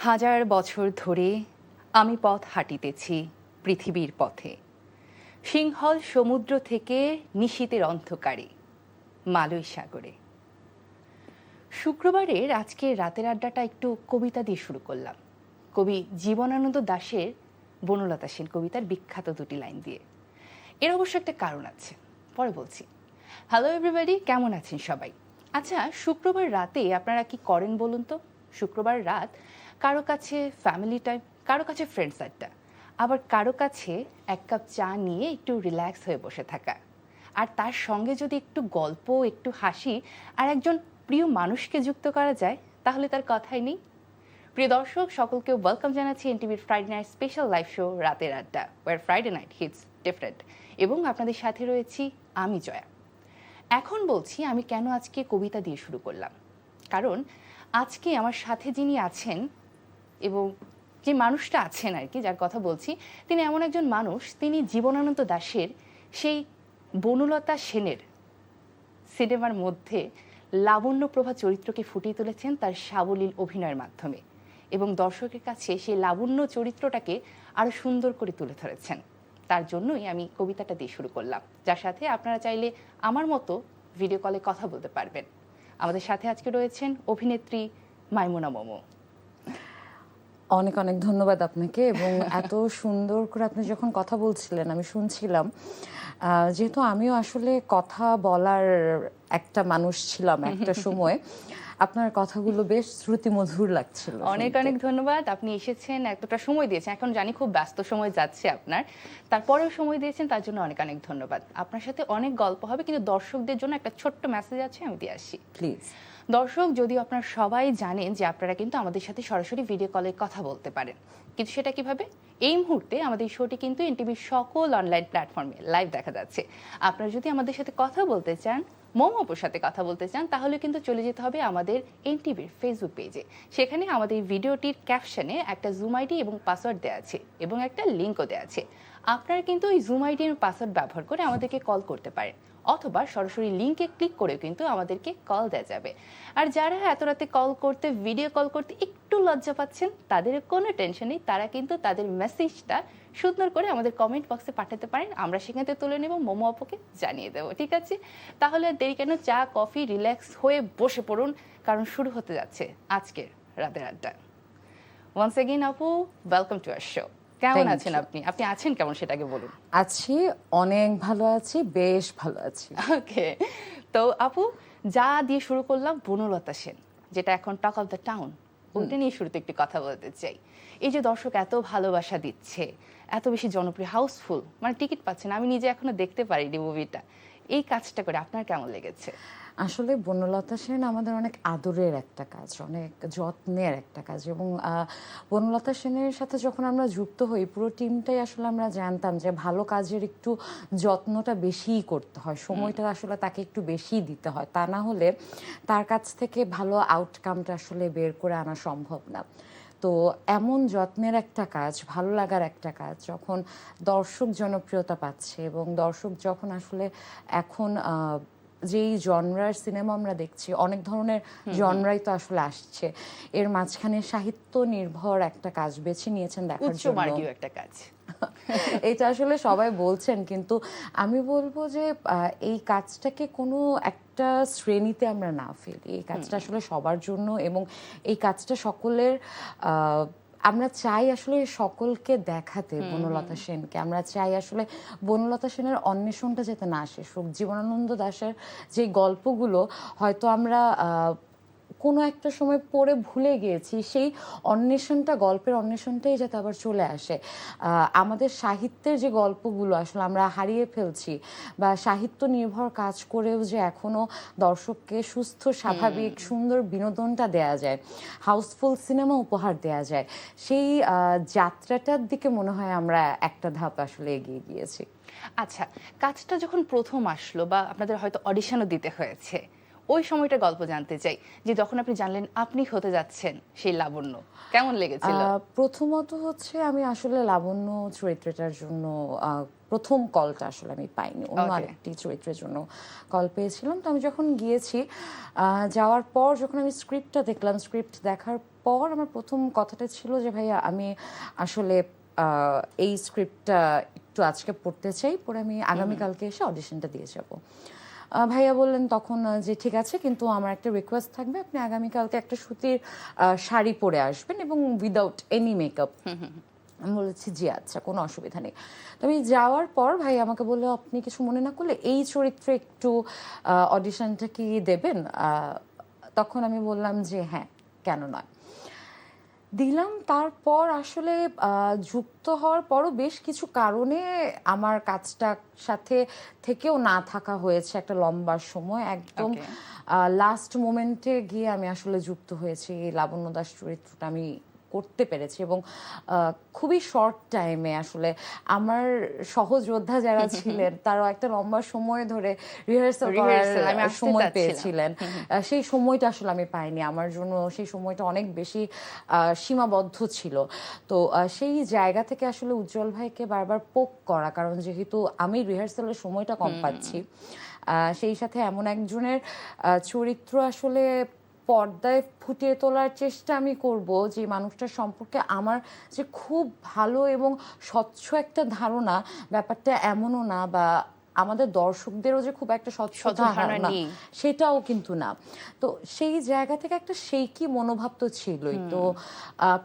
হাজার বছর ধরে আমি পথ হাঁটিতেছি পৃথিবীর পথে, সিংহল সমুদ্র থেকে নিশীতের অন্ধকারে, মালয় সাগরে। শুক্রবারের আজকের রাতের আড্ডাটা একটু কবিতা দিয়ে শুরু করলাম। কবি জীবনানন্দ দাশের বনলতা সেন কবিতার বিখ্যাত দুটি লাইন দিয়ে। এর অবশ্য একটা কারণ আছে, পরে বলছি। হ্যালো এভরিবডি, কেমন আছেন সবাই? আচ্ছা, শুক্রবার রাতে আপনারা কি করেন বলুন তো? শুক্রবার রাত কারো কাছে ফ্যামিলি টাইম, কারো কাছে ফ্রেন্ডস আড্ডা, আবার কারো কাছে এক কাপ চা নিয়ে একটু রিল্যাক্স হয়ে বসে থাকা, আর তার সঙ্গে যদি একটু গল্প, একটু হাসি আর একজন প্রিয় মানুষকে যুক্ত করা যায়, তাহলে তার কথাই নেই। প্রিয় দর্শক, সকলকে ওয়েলকাম জানাচ্ছি এনটিভির Friday night special live show রাতের আড্ডা, our Friday night hits different. এবং আপনাদের সাথে রয়েছি আমি জয়া। এখন বলছি আমি কেন আজকে কবিতা দিয়ে শুরু করলাম। কারণ আজকে আমার সাথে যিনি আছেন এবং যে মানুষটা আছেন আর কি, যার কথা বলছি, তিনি এমন একজন মানুষ, তিনি জীবনানন্দ দাশের সেই বনলতা সেনের সিনেমার মধ্যে লাবণ্যপ্রভা চরিত্রকে ফুটিয়ে তুলেছেন তার সাবলীল অভিনয়ের মাধ্যমে, এবং দর্শকের কাছে সেই লাবণ্য চরিত্রটাকে আরো সুন্দর করে তুলে ধরেছেন। তার জন্যই আমি কবিতাটা দিয়ে শুরু করলাম, যার সাথে আপনারা চাইলে আমার মতো ভিডিও কলে কথা বলতে পারবেন। আমাদের সাথে আজকে রয়েছেন অভিনেত্রী মাইমুনা মোমো। অনেক অনেক ধন্যবাদ আপনাকে। এবং এত সুন্দর করে আপনি যখন কথা বলছিলেন আমি শুনছিলাম, যেহেতু আমিও আসলে কথা বলার একটা মানুষ ছিলাম একটা সময়, আপনার কথাগুলো বেশ শ্রুতিমধুর লাগছিল। অনেক অনেক ধন্যবাদ, আপনি এসেছেন, এতটা সময় দিয়েছেন। এখন জানি খুব ব্যস্ত সময় যাচ্ছে আপনার, তারপরেও সময় দিয়েছেন, তার জন্য অনেক অনেক ধন্যবাদ। আপনার সাথে অনেক গল্প হবে, কিন্তু দর্শকদের জন্য একটা ছোট্ট মেসেজ আছে, আমি দিয়ে আসি প্লিজ। দর্শক, যদিও আপনারা সবাই জানেন যে আপনারা কিন্তু আমাদের সাথে সরাসরি ভিডিও কলে কথা বলতে পারেন, কিন্তু সেটা কিভাবে? এই মুহূর্তে আমাদের শোটি কিন্তু এনটিভির সকল অনলাইন প্ল্যাটফর্মে লাইভ দেখা যাচ্ছে। আপনারা যদি আমাদের সাথে কথা বলতে চান, মোমো আপুর সাথে কথা বলতে চান, তাহলে কিন্তু চলে যেতে হবে আমাদের এনটিভির ফেসবুক পেজে। সেখানে আমাদের ভিডিওটির ক্যাপশনে একটা জুম আইডি এবং পাসওয়ার্ড দেওয়া আছে, এবং একটা লিঙ্কও দেওয়া আছে। আপনারা কিন্তু ওই জুম আইডি এবং পাসওয়ার্ড ব্যবহার করে আমাদেরকে কল করতে পারেন, অথবা সরাসরি লিঙ্কে ক্লিক করেও কিন্তু আমাদেরকে কল দেওয়া যাবে। আর যারা এত রাতে কল করতে, ভিডিও কল করতে একটু লজ্জা পাচ্ছেন, তাদের কোনো টেনশন নেই, তারা কিন্তু তাদের মেসেজটা সুন্দর করে আমাদের কমেন্ট বক্সে পাঠাতে পারেন, আমরা সেখান থেকে তুলে নেব, মোমো আপুকে জানিয়ে দেবো। ঠিক আছে? তাহলে আর দেরি কেন, চা কফি রিল্যাক্স হয়ে বসে পড়ুন, কারণ শুরু হতে যাচ্ছে আজকের রাতের আড্ডা। ওয়ান্স এগেইন আপু, ওয়েলকাম টু আওয়ার শো। কেমন আছেন আপনি? আপনি আছেন কেমন সেটাকে বলুন। আছি, অনেক ভালো আছি, বেশ ভালো আছি। ওকে, তো আপু, যা দিয়ে শুরু করলাম বনলতা সেন, যেটা এখন টক অফ দ্য টাউন, ওটা নিয়ে শুরুতে একটু কথা বলতে চাই। এই যে দর্শক এত ভালোবাসা দিচ্ছে, এত বেশি জনপ্রিয়, হাউসফুল, মানে টিকিট পাচ্ছেন, আমি নিজে এখনো দেখতে পারিনি মুভিটা, এই কাজটা করে আপনার কেমন লেগেছে? আসলে বনলতা সেন আমাদের অনেক আদরের একটা কাজ, অনেক যত্নের একটা কাজ। এবং বনলতা সেনের সাথে যখন আমরা যুক্ত হই, পুরো টিমটাই আসলে আমরা জানতাম যে ভালো কাজের একটু যত্নটা বেশিই করতে হয়, সময়টা আসলে তাকে একটু বেশিই দিতে হয়, তা না হলে তার কাছ থেকে ভালো আউটকামটা আসলে বের করে আনা সম্ভব না। তো এমন যত্নের একটা কাজ, ভালো লাগার একটা কাজ, যখন দর্শক জনপ্রিয়তা পাচ্ছে, এবং দর্শক যখন আসলে এখন যেই জনরার সিনেমা আমরা দেখছি, অনেক ধরনের জনরাই তো আসলে আসছে, এর মাঝখানে সাহিত্য নির্ভর একটা কাজ বেছে নিয়েছেন দেখার জন্য, একটা কাজ। এটা আসলে সবাই বলছেন, কিন্তু আমি বলবো যে এই কাজটাকে কোনো একটা শ্রেণীতে আমরা না ফেলি, এই কাজটা আসলে সবার জন্য, এবং এই কাজটা সকলের, আমরা চাই আসলে সকলকে দেখাতে বনলতা সেনকে। আমরা চাই আসলে বনলতা সেনের অন্বেষণটা যাতে না শেষ হোক। জীবনানন্দ দাশের যে গল্পগুলো হয়তো আমরা কোনো একটা সময় পড়ে ভুলে গিয়েছি, সেই অন্বেষণটা, গল্পের অন্বেষণটাই যাতে আবার চলে আসে। আমাদের সাহিত্যের যে গল্পগুলো আসলে আমরা হারিয়ে ফেলছি, বা সাহিত্য নির্ভর কাজ করেও যে এখনো দর্শককে সুস্থ, স্বাভাবিক, সুন্দর বিনোদনটা দেয়া যায়, হাউসফুল সিনেমা উপহার দেয়া যায়, সেই যাত্রাটার দিকে মনে হয় আমরা একটা ধাপ আসলে এগিয়ে গিয়েছি। আচ্ছা, কাজটা যখন প্রথম আসলো, বা আপনাদের হয়তো অডিশনও দিতে হয়েছে, ওই সময়টা গল্প জানতে চাই, যে যখন আপনি জানলেন আপনি হতে যাচ্ছেন সেই লাবণ্য, কেমন লেগেছিল? প্রথমত হচ্ছে আমি আসলে লাবণ্য চরিত্রটার জন্য প্রথম কলটা আসলে আমি পাইনি, অন্য Okay. আরেকটি চরিত্রের জন্য কল পেয়েছিলাম। তো আমি যখন গিয়েছি, যাওয়ার পর যখন আমি স্ক্রিপ্টটা দেখলাম, স্ক্রিপ্ট দেখার পর আমার প্রথম কথাটা ছিল যে ভাইয়া আমি আসলে এই স্ক্রিপ্টটা একটু আজকে পড়তে চাই, পরে আমি আগামীকালকে এসে অডিশনটা দিয়ে যাব। ভাইয়া বললেন তখন যে ঠিক আছে, কিন্তু আমার একটা রিকোয়েস্ট থাকবে, আপনি আগামীকালকে একটা সুতির শাড়ি পরে আসবেন এবং উইদাউট এনি মেকআপ। আমি বলেছি জি আচ্ছা, কোনো অসুবিধা নেই। তো আমি যাওয়ার পর ভাই আমাকে বললো আপনি কিছু মনে না করলে এই চরিত্রে একটু অডিশনটা কি দেবেন? তখন আমি বললাম যে হ্যাঁ, কেন নয়, দিলাম। তারপর আসলে যুক্ত হওয়ার পরও বেশ কিছু কারণে আমার কাজটার সাথে থেকেও না থাকা হয়েছে একটা লম্বা সময়। একদম Okay. লাস্ট মোমেন্টে গিয়ে আমি আসলে যুক্ত হয়েছি, এই লাবণ্য দাস চরিত্রটা আমি করতে পেরেছি এবং খুবই শর্ট টাইমে আসলে আমার সহযোদ্ধা যারা ছিলেন তারাও একটা লম্বা সময় ধরে রিহার্সাল করার আমি আসতে সময় চাচ্ছিলাম। পেয়েছিলেন। সেই সময়টা আসলে আমি পাইনি, আমার জন্য সেই সময়টা অনেক বেশি সীমাবদ্ধ ছিল। তো সেই জায়গা থেকে আসলে উজ্জ্বল ভাইকে বারবার পোক করা, কারণ যেহেতু আমি রিহার্সালের সময়টা কম পাচ্ছি, সেই সাথে এমন একজনের চরিত্র আসলে পর্দায় ফুটিয়ে তোলার চেষ্টা আমি করব যে মানুষটার সম্পর্কে আমার যে খুব ভালো এবং স্বচ্ছ একটা ধারণা, ব্যাপারটা এমনও না, বা আমাদের দর্শকদেরও যে খুব একটা স্বচ্ছ ধারণা নেই। সেটাও কিন্তু না। তো সেই জায়গা থেকে একটা সেইকি মনোভাব তো ছিলই। তো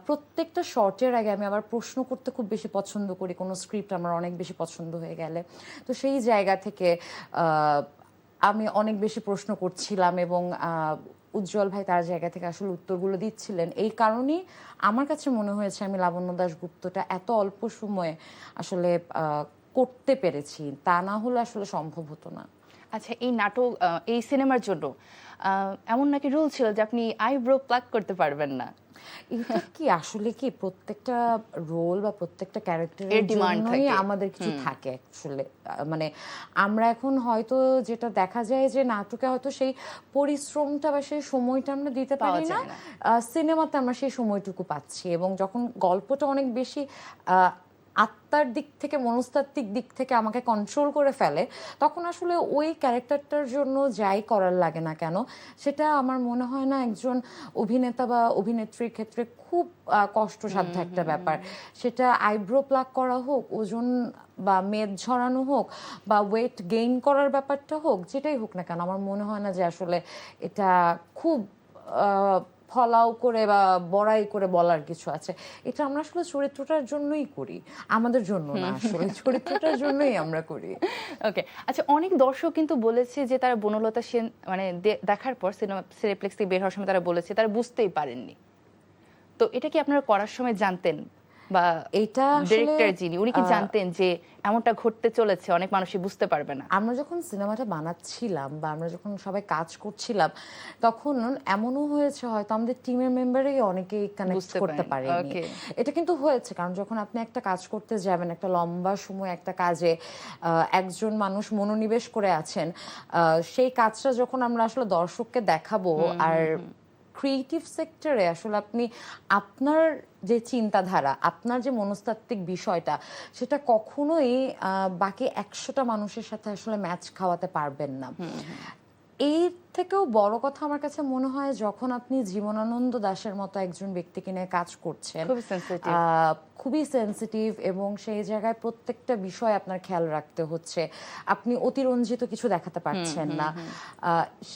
প্রত্যেকটা শর্টের আগে আমি আবার প্রশ্ন করতে খুব বেশি পছন্দ করি, কোনো স্ক্রিপ্ট আমার অনেক বেশি পছন্দ হয়ে গেলে। তো সেই জায়গা থেকে আমি অনেক বেশি প্রশ্ন করছিলাম এবং উজ্জ্বল ভাই তার জায়গা থেকে আসলে উত্তরগুলো দিচ্ছিলেন। এই কারণেই আমার কাছে মনে হয়েছে আমি লাবণ্য দাশগুপ্তটা এত অল্প সময়ে আসলে করতে পেরেছি, তা না হলে আসলে সম্ভব হতো না। আচ্ছা, এই নাটক এই সিনেমার জন্য এমন নাকি রুল ছিল যে আপনি আইব্রো প্লাক করতে পারবেন না? এটা কি আসলে কি প্রত্যেকটা রোল বা প্রত্যেকটা ক্যারেক্টারের এর demand জন্যই থাকে। আমাদের কিছু থাকে আসলে। মানে আমরা এখন হয়তো যেটা দেখা যায় যে নাটকে হয়তো সেই পরিশ্রমটা বা সেই সময়টা আমরা দিতে পাওয়া পারি না, যায় না। সিনেমাতে আমরা সেই সময়টুকু পাচ্ছি। এবং যখন গল্পটা অনেক বেশি আত্মার দিক থেকে, মনস্তাত্ত্বিক দিক থেকে আমাকে কন্ট্রোল করে ফেলে, তখন আসলে ওই ক্যারেক্টারটার জন্য যাই করার লাগে না কেন, সেটা আমার মনে হয় না একজন অভিনেতা বা অভিনেত্রীর ক্ষেত্রে খুব কষ্টসাধ্য একটা ব্যাপার। সেটা আইব্রো প্লাক করা হোক, ওজন বা মেদ ঝরানো হোক, বা ওয়েট গেইন করার ব্যাপারটা হোক, যেটাই হোক না কেন, আমার মনে হয় না যে আসলে এটা খুব ফলাও করে বা বড়াই করে বলার কিছু আছে। এটা আমরা আসলে চরিত্রটার জন্যই করি, আমাদের জন্য না, আসলে চরিত্রটার জন্যই আমরা করি। ওকে, আচ্ছা, অনেক দর্শক কিন্তু বলেছে যে তারা বনলতা সেন মানে দেখার পর সিনেমা সিনেপ্লেক্স থেকে বের হওয়ার সময় তারা বলেছে তারা বুঝতেই পারেননি। তো এটা কি আপনারা করার সময় জানতেন, বা এটা আসলে ডিরেক্টর যিনি উনি কি জানতেন যে এমনটা ঘটতে চলেছে, অনেক মানুষই বুঝতে পারবে না? আমরা যখন সিনেমাটা বানাচ্ছিলাম বা আমরা যখন সবাই কাজ করছিলাম, তখন এমনও হয়েছে হয়তো আমাদের টিমের মেম্বারই অনেকেই কানেক্ট বুঝতে করতে পারেনি। পারেনি। Okay. এটা কিন্তু হয়েছে, কারণ যখন আপনি একটা কাজ করতে যাবেন, একটা লম্বা সময় একটা কাজে একজন মানুষ মনোনিবেশ করে আছেন, সেই কাজটা যখন আমরা আসলে দর্শককে দেখাবো, আর ক্রিয়েটিভ সেক্টরে আসলে আপনি আপনার যে চিন্তাধারা, আপনার যে মনস্তাত্ত্বিক বিষয়টা, সেটা কখনোই বাকি 100টা মানুষের সাথে আসলে ম্যাচ খাওয়াতে পারবেন না। এর থেকেও বড় কথা আমার কাছে মনে হয়, যখন আপনি জীবনানন্দ দাশের মতো একজন ব্যক্তিকে নিয়ে কাজ করছেন, খুবই সেনসিটিভ। খুবই সেনসিটিভ, এবং সেই জায়গায় প্রত্যেকটা বিষয় আপনার খেয়াল রাখতে হচ্ছে, আপনি অতিরঞ্জিত কিছু দেখাতে পারছেন না।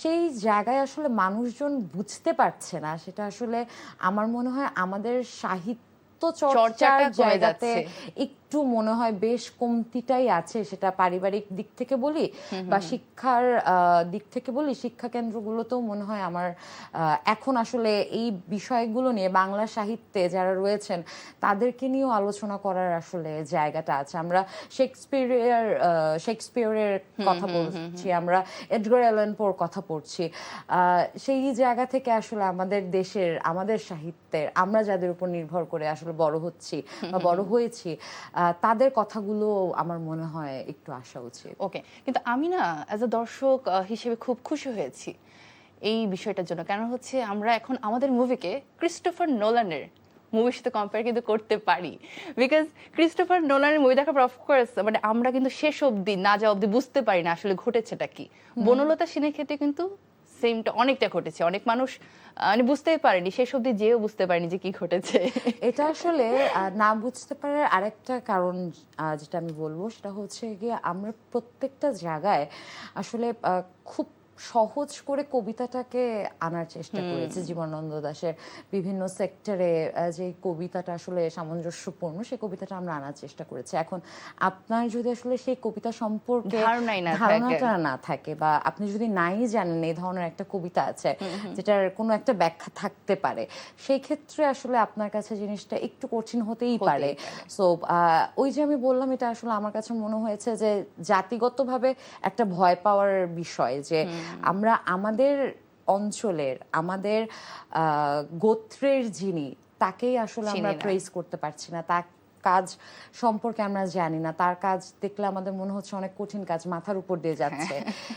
সেই জায়গায় আসলে মানুষজন বুঝতে পারছে না, সেটা আসলে আমার মনে হয় আমাদের সাহিত্য চর্চার চর্চাটা কমে জায়গাতে যাচ্ছে। একটু মনে হয় বেশ কমতিটাই আছে। সেটা পারিবারিক দিক থেকে বলি বা শিক্ষার দিক থেকে বলি, শিক্ষা কেন্দ্রগুলোতেও মনে হয় আমার এখন আসলে এই বিষয়গুলো নিয়ে বাংলা সাহিত্যে যারা রয়েছেন তাদেরকে নিয়েও আলোচনা করার আসলে জায়গাটা আছে। আমরা শেক্সপিয়রের কথা বলছি, আমরা এডগার অ্যালান পোর কথা পড়ছি, সেই জায়গা থেকে আসলে আমাদের দেশের, আমাদের সাহিত্যের, আমরা যাদের উপর নির্ভর করে আসলে বড় হচ্ছি বা বড় হয়েছি, তাদের কথাগুলো আমার মনে হয় একটু আসা উচিত। ওকে, কিন্তু আমি না অ্যাজ আ দর্শক হিসেবে খুব খুশি হয়েছি এই বিষয়টার জন্য, কারণ হচ্ছে আমরা এখন আমাদের মুভিকে ক্রিস্টোফার নোলানের মুভির সাথে কম্পেয়ার কিন্তু করতে পারি, বিকজ ক্রিস্টোফার নোলানের মুভি দেখার পর অফকোর্স মানে আমরা কিন্তু শেষ অবধি না যাওয়া অবধি বুঝতে পারি না আসলে ঘটেছেটা কি। বনলতা সেনের ক্ষেত্রে কিন্তু সেমটা অনেকটা ঘটেছে, অনেক মানুষ মানে বুঝতেই পারেনি, শেষ অবধি যেও বুঝতে পারেনি যে কি ঘটেছে। এটা আসলে না বুঝতে পারার আরেকটা কারণ যেটা আমি বলবো সেটা হচ্ছে গিয়ে আমরা প্রত্যেকটা জায়গায় আসলে খুব সহজ করে কবিতাটাকে আনার চেষ্টা করেছি। জীবনানন্দ দাশের বিভিন্ন সেক্টরে যে কবিতাটা আসলে সামঞ্জস্যপূর্ণ সেই কবিতাটা আমরা আনার চেষ্টা করেছি। এখন আপনার যদি আসলে সেই কবিতা সম্পর্কে ধারণাটা না থাকে বা আপনি যদি নাই জানেন এই ধরনের একটা কবিতা আছে যেটার কোনো একটা ব্যাখ্যা থাকতে পারে, সেই ক্ষেত্রে আসলে আপনার কাছে জিনিসটা একটু কঠিন হতেই পারে। সো ওই যে আমি বললাম, এটা আসলে আমার কাছে মনে হয়েছে যে জাতিগতভাবে একটা ভয় পাওয়ার বিষয়, যে আমরা আমাদের অঞ্চলের আমাদের গোত্রের যিনি তাকেই আসলে আমরা প্রেজ করতে পারছি না, তার কাজ সম্পর্কে আমরা জানি না, তার কাজ দেখলে আমাদের মনে হচ্ছে অনেক কঠিন কাজ মাথার উপর দিয়ে যাচ্ছে।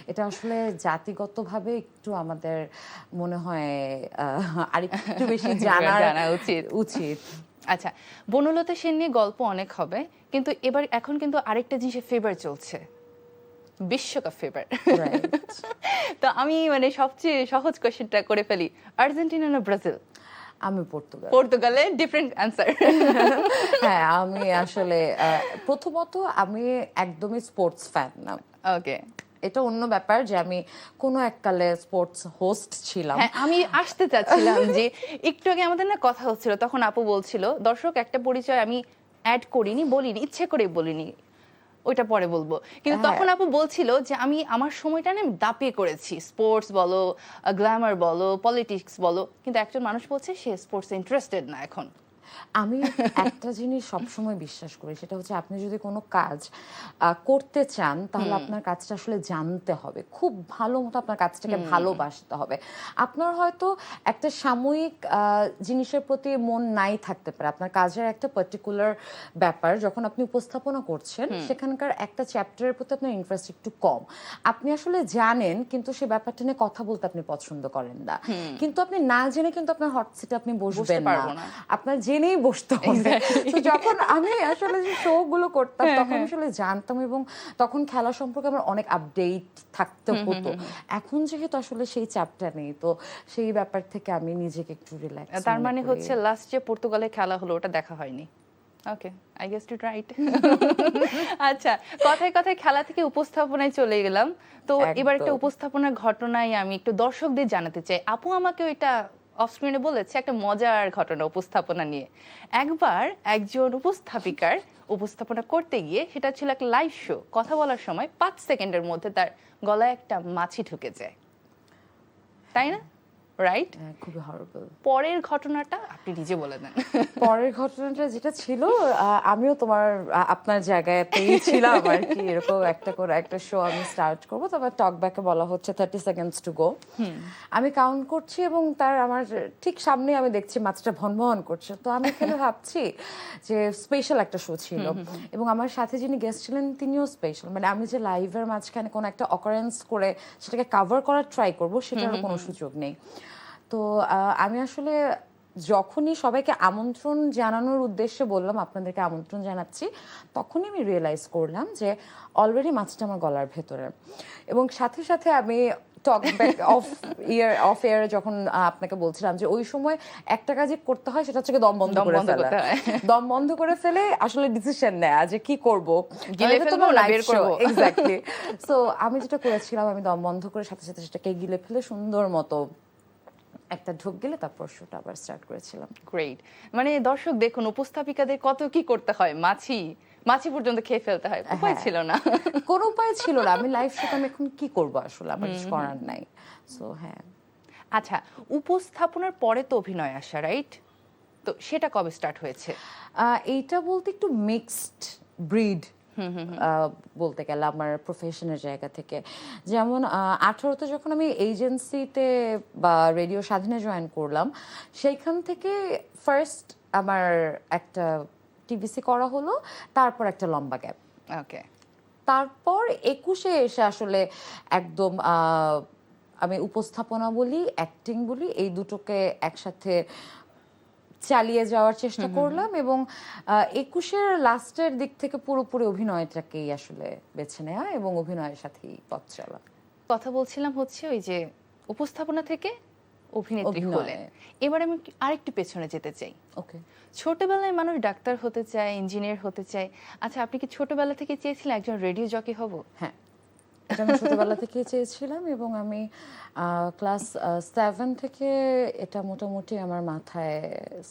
এটা আসলে জাতিগতভাবে একটু আমাদের মনে হয় আরেকটু বেশি জানা উচিত। আচ্ছা, বনলতা সেন নিয়ে গল্প অনেক হবে, কিন্তু এখন কিন্তু আরেকটা জিনিসের ফেভার চলছে, বিশ্বকাপ ফেভার। তো আমি মানে সবচেয়ে সহজ কোশ্চেনটা করে ফেলি, আর্জেন্টিনা না ব্রাজিল? আমি পর্তুগাল। পর্তুগালে ডিফারেন্ট অ্যানসার। হ্যাঁ, আমি আসলে প্রথমত আমি একদমই স্পোর্টস ফ্যান না। ওকে, এটা অন্য ব্যাপার যে আমি কোনো এককালে স্পোর্টস হোস্ট ছিলাম। হ্যাঁ, আমি আসতে চাচ্ছিলাম যে একটু আগে আমাদের না কথা হচ্ছিল, তখন আপু বলছিল, দর্শক একটা পরিচয় আমি অ্যাড করিনি, বলিনি, ইচ্ছে করে বলিনি, ওইটা পরে বলবো, কিন্তু তখন আপু বলছিল যে আমি আমার সময়টা না দাপিয়ে করেছি, স্পোর্টস বলো, গ্ল্যামার বলো, পলিটিক্স বলো, কিন্তু একজন মানুষ বলছে সে স্পোর্টস ইন্টারেস্টেড না এখন। আমি একটা জিনিস সবসময় বিশ্বাস করি, সেটা হচ্ছে আপনি যদি কোনো কাজ করতে চান তাহলে আপনার কাজটা আসলে জানতে হবে, খুব ভালো মতো আপনার কাজটাকে ভালোবাসতে হবে। আপনার হয়তো একটা সাময়িক জিনিসের প্রতি মন নাই থাকতে পারে, আপনার কাজের একটা পার্টিকুলার ব্যাপার যখন আপনি উপস্থাপনা করছেন সেখানকার একটা চ্যাপ্টারের প্রতি আপনার ইন্টারেস্ট একটু কম, আপনি আসলে জানেন কিন্তু সেই ব্যাপারটা নিয়ে কথা বলতে আপনি পছন্দ করেন না, কিন্তু আপনি না জেনে কিন্তু আপনার হট সিটে আপনি বসবেন না, আপনার জেনেই বসতে হবে। তো যখন আমি আসলে যে শো গুলো করতাম তখন আসলে জানতাম এবং তখন খেলা সম্পর্কে আমার অনেক আপডেট থাকতে হতো। এখন যেহেতু আসলে সেই চাপটা নেই, তো সেই ব্যাপার থেকে আমি নিজেকে একটু রিল্যাক্স। তার মানে হচ্ছে লাস্ট যে পর্তুগালে খেলা হলো ওটা দেখা হয়নি। ওকে, আই গেস ইট রাইট। আচ্ছা, কথায় কথায় খেলা থেকে উপস্থাপনায় চলে গেলাম, তো এবার একটা উপস্থাপনার ঘটনায় আমি একটু দর্শকদের জানাতে চাই। আপু আমাকে ওইটা অফ স্ক্রিনে বলেছে একটা মজার ঘটনা উপস্থাপনা নিয়ে। একবার একজন উপস্থাপিকার উপস্থাপনা করতে গিয়ে, সেটা ছিল একটা লাইভ শো, কথা বলার সময় 5 সেকেন্ডের মধ্যে তার গলায় একটা মাছি ঢুকে যায়, তাই না? রাইট, খুবই হরিবল। পরের ঘটনাটা আপনি নিজে বলে দেন। পরের ঘটনাটা যেটা ছিল, আমিও আপনার জায়গাতেই ছিলাম আর কি, এরকম একটা শো আমি স্টার্ট করবো, তারপর টক ব্যাকে বলা হচ্ছে 30 সেকেন্ডস টু গো। আমি কাউন্ট করছি এবং আমার ঠিক সামনে আমি দেখছি মাছটা ভনভন করছে, তো আমি এখানে ভাবছি যে স্পেশাল একটা শো ছিল এবং আমার সাথে যিনি গেস্ট ছিলেন তিনিও স্পেশাল, মানে আমি যে লাইভের মাঝখানে কোনো একটা অকারেন্স করে সেটাকে কাভার করার ট্রাই করবো সেটারও কোনো সুযোগ নেই। তো আমি আসলে যখনই সবাইকে আমন্ত্রণ জানানোর উদ্দেশ্যে বললাম আপনাদেরকে আমন্ত্রণ জানাচ্ছি, তখনই আমি রিয়েলাইজ করলাম যে অলরেডি মাছটা আমার গলার ভেতরে, এবং সাথে সাথে আমি টক ব্যাক অফ এয়ারে যখন আপনাকে বলছিলাম যে ওই সময় একটা কাজই করতে হয়, সেটা হচ্ছে দম বন্ধ করে ফেলা। দম বন্ধ করে ফেলে আসলে ডিসিশন নেয়া যে কি করব, গিলে ফেলবো না বের করব। এক্স্যাক্টলি। সো আমি যেটা করেছিলাম, আমি দম বন্ধ করে সাথে সাথে সেটাকে গিলে ফেলে সুন্দর মতো একটা ঢোক গেলে তারপর শোটা আবার স্টার্ট করেছিলাম। গ্রেট, মানে দর্শক দেখুন উপস্থাপিকাদের কত কি করতে হয়, মাছি পর্যন্ত খেয়ে ফেলতে হয়, উপায় ছিল না, কোনো উপায় ছিল না। আমি লাইভ শোতে আমি এখন কি করবো, আসলে আমার কিছু করার নাই। সো হ্যাঁ। আচ্ছা, উপস্থাপনার পরে তো অভিনয় আসা, রাইট? তো সেটা কবে স্টার্ট হয়েছে? এইটা বলতে একটু মিক্সড ব্রিড বলতে গেলে আমার প্রফেশনের জায়গা থেকে। যেমন 18তে যখন আমি এজেন্সিতে বা রেডিও স্বাধীনে জয়েন করলাম, সেইখান থেকে ফার্স্ট আমার একটা টিভিসি করা হলো, তারপর একটা লম্বা গ্যাপ। ওকে, তারপর 21-এ এসে আসলে একদম আমি উপস্থাপনা বলি, অ্যাক্টিং বলি, এই দুটোকে একসাথে চালিয়ে যাওয়ার চেষ্টা করলাম এবং 21-এর লাস্টের দিক থেকে পুরোপুরি অভিনয়টাকেই আসলে বেছে নেওয়া এবং অভিনয়ের সাথেই পথ চলা। কথা বলছিলাম হচ্ছে ওই যে উপস্থাপনা থেকে অভিনেত্রী অভিনয়ে। হলেন। এবার আমি আরেকটু পেছনে যেতে চাই। ওকে। ছোটবেলায় মানুষ ডাক্তার হতে চায়, ইঞ্জিনিয়ার হতে চায়। আচ্ছা, আপনি কি ছোটবেলা থেকে চেয়েছিলেন একজন রেডিও জকি হব? হ্যাঁ, এটা আমি ছোটবেলা থেকে চেয়েছিলাম এবং আমি ক্লাস 7 থেকে এটা মোটামুটি আমার মাথায়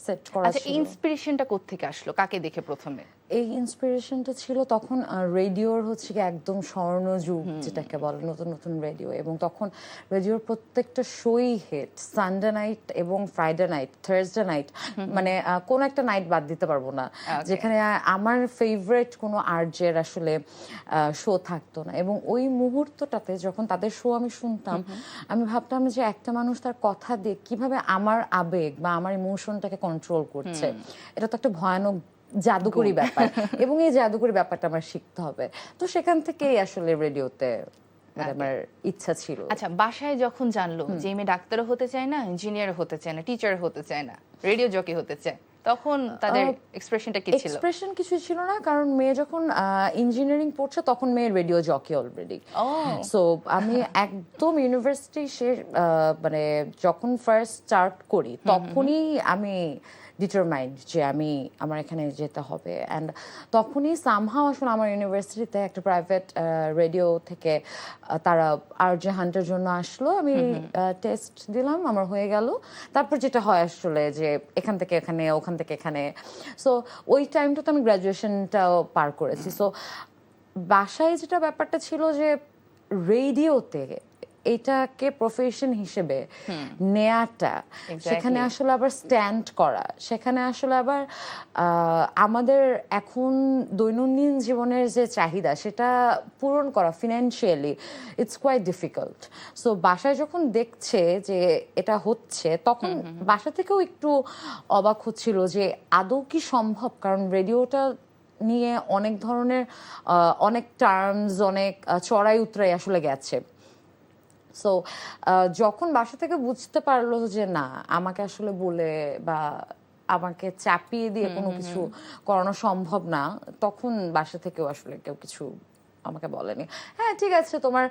সেট করা আচ্ছা, ছিল। ইন্সপিরেশনটা কোত্থেকে আসলো? কাকে দেখে প্রথমে? এই ইন্সপিরেশনটা ছিল তখন রেডিওর হচ্ছে কি একদম স্বর্ণযুগ যেটাকে বলে, নতুন নতুন রেডিও, এবং তখন রেডিওর প্রত্যেকটা শোই হিট। সানডে নাইট এবং ফ্রাইডে নাইট, থার্সডে নাইট, মানে কোন একটা নাইট বাদ দিতে পারবো না যেখানে আমার ফেভারিট কোনো আরজের আসলে শো থাকতো না। এবং ওই মুহূর্তটাতে যখন তাদের শো আমি শুনতাম, আমি ভাবতাম যে একটা মানুষ তার কথা দিয়ে কিভাবে আমার আবেগ বা আমার ইমোশনটাকে কন্ট্রোল করছে, এটা তো একটা ভয়ানক জাদুকরি ব্যাপার এবং এই জাদুকরি ব্যাপারটা আমার শিখতে হবে। তো সেখান থেকেই আসলে রেডিওতে আমার ইচ্ছা ছিল। আচ্ছা, বাসায় যখন জানলো যে মেয়ে ডাক্তারও হতে চায় না, ইঞ্জিনিয়ার হতে চায় না, টিচার হতে চায় না, রেডিও জকি হতে চায়, তখন তাদের এক্সপ্রেশনটা কি ছিল? এক্সপ্রেশন কিছুই ছিল না, কারণ মেয়ে যখন ইঞ্জিনিয়ারিং পড়ছে তখন মেয়ের রেডিও জকি অলরেডি। সো আমি একদম ইউনিভার্সিটি শেষ মানে যখন ফার্স্ট স্টার্ট করি তখনই আমি ডিটারমাইন্ড যে আমার এখানে যেতে হবে। অ্যান্ড তখনই সামহাও আসলে আমার ইউনিভার্সিটিতে একটা প্রাইভেট রেডিও থেকে তারা আরজে হান্টের জন্য আসলো। আমি টেস্ট দিলাম, আমার হয়ে গেল। তারপর যেটা হয় আসলে যে এখান থেকে এখানে, ওখান থেকে এখানে। সো ওই টাইমটাতে আমি গ্র্যাজুয়েশনটাও পার করেছি। সো বাসায় যেটা ব্যাপারটা ছিল যে রেডিওতে এটাকে প্রফেশন হিসেবে নেয়াটা, সেখানে আসলে আবার স্ট্যান্ড করা, সেখানে আসলে আবার আমাদের এখন দৈনন্দিন জীবনের যে চাহিদা সেটা পূরণ করা financially it's quite difficult. So বাসায় যখন দেখছে যে এটা হচ্ছে, তখন বাসা থেকেও একটু অবাক হচ্ছিল যে আদৌ কি সম্ভব, কারণ রেডিওটা নিয়ে অনেক ধরনের অনেক টার্মস, অনেক চড়াই উতরাই আসলে গেছে। সো যখন বাসা থেকে বুঝতে পারলো যে না, আমাকে আসলে বলে বা আমাকে চাপিয়ে দিয়ে কোনো কিছু করানো সম্ভব না, তখন বাসা থেকেও আসলে কেউ কিছু আমাকে বলেনি। হ্যাঁ ঠিক আছে, তোমার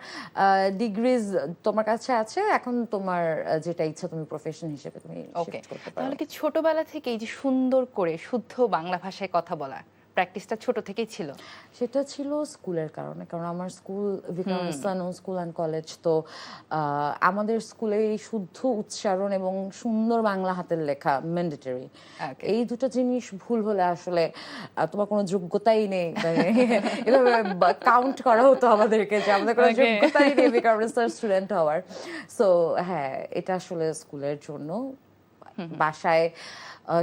ডিগ্রিজ তোমার কাছে আছে, এখন তোমার যেটা ইচ্ছা তুমি প্রফেশন হিসেবে তুমি শিফট করতে পারো। তাহলে কি ছোটবেলা থেকে এই যে সুন্দর করে শুদ্ধ বাংলা ভাষায় কথা বলা প্র্যাকটিসটা ছোট থেকেই ছিল? সেটা ছিল স্কুলের কারণে, কারণ আমার school Viqarunnisa school and college, তো আমাদের স্কুলে এই শুদ্ধ উচ্চারণ এবং সুন্দর বাংলা হাতের লেখা ম্যান্ডেটরি। এই দুটো জিনিস ভুল হলে আসলে তোমার কোনো যোগ্যতাই নেই, এভাবে কাউন্ট করা হতো আমাদেরকে যে আমাদের কোনো যোগ্যতাই নেই ভিকারুননিসার স্টুডেন্ট হওয়ার। সো হ্যাঁ, এটা আসলে স্কুলের জন্য। বাসায়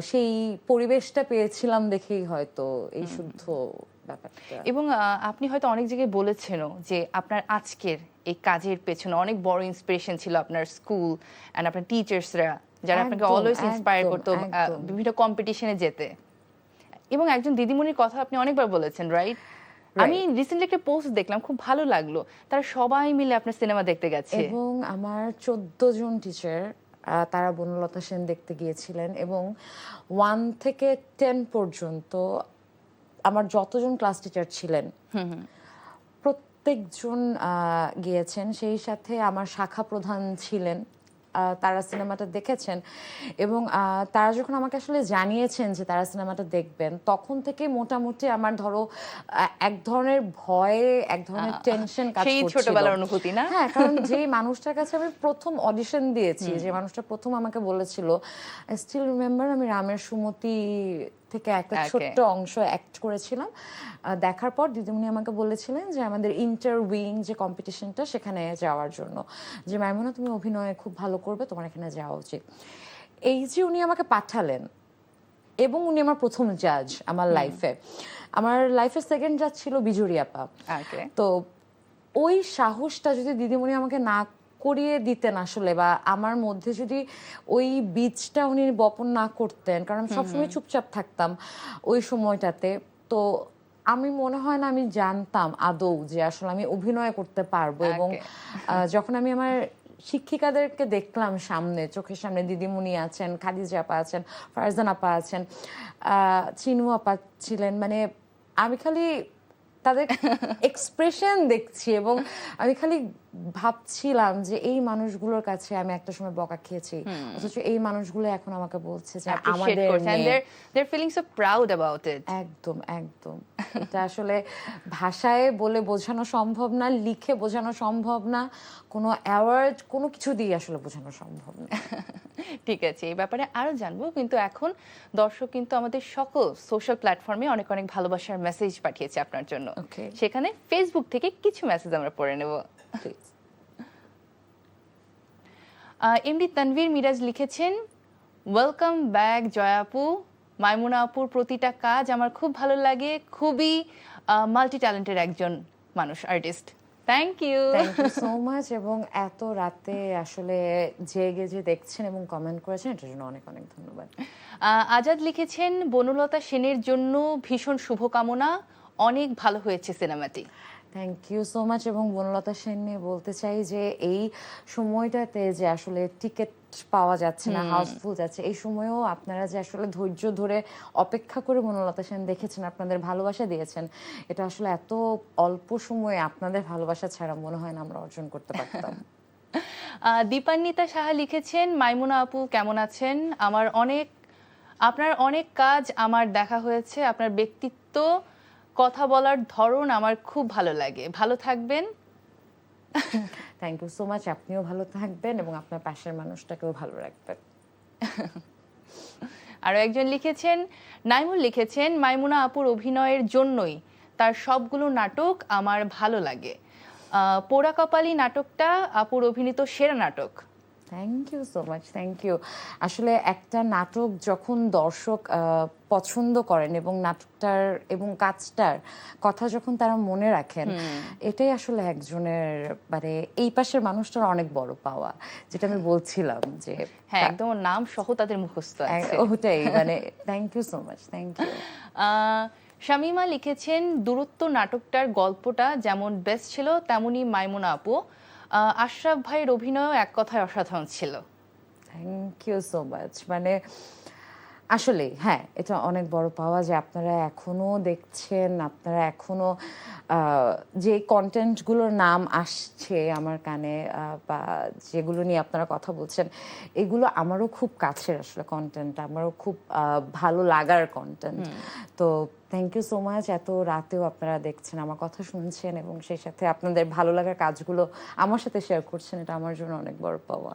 সেই পরিবেশটা পেয়েছিলাম দেখেই হয়তো এই শুদ্ধ ব্যাপারটা। এবং আপনি হয়তো অনেক জায়গায় বলেছেনও যে আপনার আজকের এই কাজের পেছনে অনেক বড় ইন্সপিরেশন ছিল আপনার স্কুল এন্ড আপনার টিচার্সরা, যারা আপনাকে অলওয়েজ ইন্সপায়ার করতো বিভিন্ন কম্পিটিশনে যেতে। এবং একজন দিদিমণির কথা আপনি অনেকবার বলেছেন, রাইট? আমি রিসেন্টলি একটা পোস্ট দেখলাম, খুব ভালো লাগলো, তারা সবাই মিলে আপনার সিনেমা দেখতে গেছে। এবং আমার 14 জন টিচার, তারা বনলতা সেন দেখতে গিয়েছিলেন এবং 1 থেকে 10 পর্যন্ত আমার যতজন ক্লাস টিচার ছিলেন প্রত্যেকজন গিয়েছেন। সেই সাথে আমার শাখা প্রধান ছিলেন, তারা সিনেমাটা দেখেছেন এবং তারা যখন আমাকে আসলে জানিয়েছেন যে তারা সিনেমাটা দেখবেন, তখন থেকে মোটামুটি আমার ধরো এক ধরনের ভয়, এক ধরনের টেনশন কাজ করছিল। সেই ছোটবেলার অনুভূতি না? হ্যাঁ, কারণ যে মানুষটার কাছে আমি প্রথম অডিশন দিয়েছি, যে মানুষটা প্রথম আমাকে বলেছিল, আই স্টিল রিমেম্বার, আমি রামের সুমতি থেকে একটা ছোট্ট অংশ অ্যাক্ট করেছিলাম। দেখার পর দিদিমণি আমাকে বলেছিলেন যে আমাদের ইন্টার উইং যে কম্পিটিশনটা, সেখানে যাওয়ার জন্য, যে মাইমুনা তুমি অভিনয়ে খুব ভালো করবে, তোমার এখানে যাওয়া উচিত। এই যে উনি আমাকে পাঠালেন এবং উনি আমার প্রথম জাজ আমার লাইফে। আমার লাইফের সেকেন্ড জাজ ছিল বিজুরি আপা। তো ওই সাহসটা যদি দিদিমণি আমাকে না করিয়ে দিতেন আসলে, বা আমার মধ্যে যদি ওই বীজটা উনি বপন না করতেন, কারণ আমি সবসময় চুপচাপ থাকতাম ওই সময়টাতে, তো আমি মনে হয় না আমি জানতাম আদৌ যে আসলে আমি অভিনয় করতে পারবো। এবং যখন আমি আমার শিক্ষিকাদেরকে দেখলাম সামনে, চোখের সামনে দিদিমণি আছেন, খাদিজা আপা আছেন, ফারজান আপা আছেন, চিনু আপা ছিলেন, মানে আমি খালি তাদের এক্সপ্রেশন দেখছি এবং আমি খালি ভাবছিলাম যে এই মানুষগুলোর কাছে আমি একটা সময় বকা খেয়েছি, অথচ এই মানুষগুলো এখন আমাকে বলছে যে appreciate আমাদের করছে and মেয়ে। they're feeling so proud about it. একদম একদম, এটা আসলে ভাষায় বলে বোঝানো সম্ভব না, লিখে বোঝানো সম্ভব না, কোনো অ্যাওয়ার্ড কোনো কিছু দিয়ে আসলে বোঝানো সম্ভব না। ঠিক আছে, এই ব্যাপারে আরো জানবো, কিন্তু এখন দর্শক কিন্তু আমাদের সকল সোশ্যাল প্ল্যাটফর্মে অনেক অনেক ভালোবাসার মেসেজ পাঠিয়েছে আপনার জন্য। Okay. সেখানে ফেসবুক থেকে কিছু মেসেজ আমরা পড়ে নেব। Please. এমডি তানভীর মিরাজ লিখেছেন, ওয়েলকাম ব্যাক জয়াপু, মাইমুনা আপুর প্রতিটা কাজ আমার খুব ভালো লাগে, খুবই মাল্টি ট্যালেন্টেড একজন মানুষ, artist. Thank you. Thank you so much, এবং এত রাতে আসলে জেগে যে দেখছেন এবং কমেন্ট করেছেন এটার জন্য অনেক অনেক ধন্যবাদ। আজাদ লিখেছেন, বনলতা সেনের জন্য ভীষণ শুভকামনা, অনেক ভালো হয়েছে সিনেমাটি। থ্যাংক ইউ সো মাচ, এবং বনলতা সেন নিয়ে বলতে চাই যে এই সময়টাতে যে আসলে টিকিট পাওয়া যাচ্ছে না, হাউসফুল যাচ্ছে, এই সময়েও আপনারা যে আসলে ধৈর্য ধরে অপেক্ষা করে বনলতা সেন দেখেছেন, আপনাদের ভালোবাসা দিয়েছেন, এটা আসলে এত অল্প সময়ে আপনাদের ভালোবাসা ছাড়া মনে হয় না আমরা অর্জন করতে পারতাম। দীপান্বিতা সাহা লিখেছেন, মাইমুনা আপু কেমন আছেন, আপনার অনেক কাজ আমার দেখা হয়েছে, আপনার ব্যক্তিত্ব, কথা বলার ধরন আমার খুব ভালো লাগে, ভালো থাকবেন। থ্যাংক ইউ সো মাচ, আপনিও ভালো থাকবেন এবং আপনার পাশের মানুষটাকেও ভালো রাখবেন। আরো একজন লিখেছেন, নাইমুল লিখেছেন, মাইমুনা আপুর অভিনয়ের জন্যই তার সবগুলো নাটক আমার ভালো লাগে, পোড়া কপালি নাটকটা আপুর অভিনীত সেরা নাটক। Thank you so much, thank you. আসলে একটা নাটক যখন দর্শক পছন্দ করেন এবং নাটকটার এবং কাজটার কথা যখন তারা মনে রাখেন, এটাই আসলে একজনের মানে এই পাশের মানুষটার অনেক বড় পাওয়া, যেটা আমি বলছিলাম যে হ্যাঁ, একদম নাম সহ তাদের মুখস্থ আছে। ওটাই মানে thank you so much, thank you. Shamima লিখেছেন, দূরত্ব নাটকটার গল্পটা যেমন বেস্ট ছিল তেমনি মাইমুনা আপু, আশরাফ ভাইয়ের অভিনয়ও এক কথায় অসাধারণ ছিল। থ্যাংক ইউ সো মাচ, মানে আসলে হ্যাঁ, এটা অনেক বড় পাওয়া যে আপনারা এখনো দেখছেন, আপনারা এখনো যে কন্টেন্টগুলোর নাম আসছে আমার কানে বা যেগুলো নিয়ে আপনারা কথা বলছেন, এগুলো আমারও খুব কাছের আসলে কন্টেন্ট, আমারও খুব ভালো লাগার কন্টেন্ট। তো থ্যাংক ইউ সো মাচ, এত রাতেও আপনারা দেখছেন, আমার কথা শুনছেন এবং সেই সাথে আপনাদের ভালো লাগার কাজগুলো আমার সাথে শেয়ার করছেন, এটা আমার জন্য অনেক বড় পাওয়া।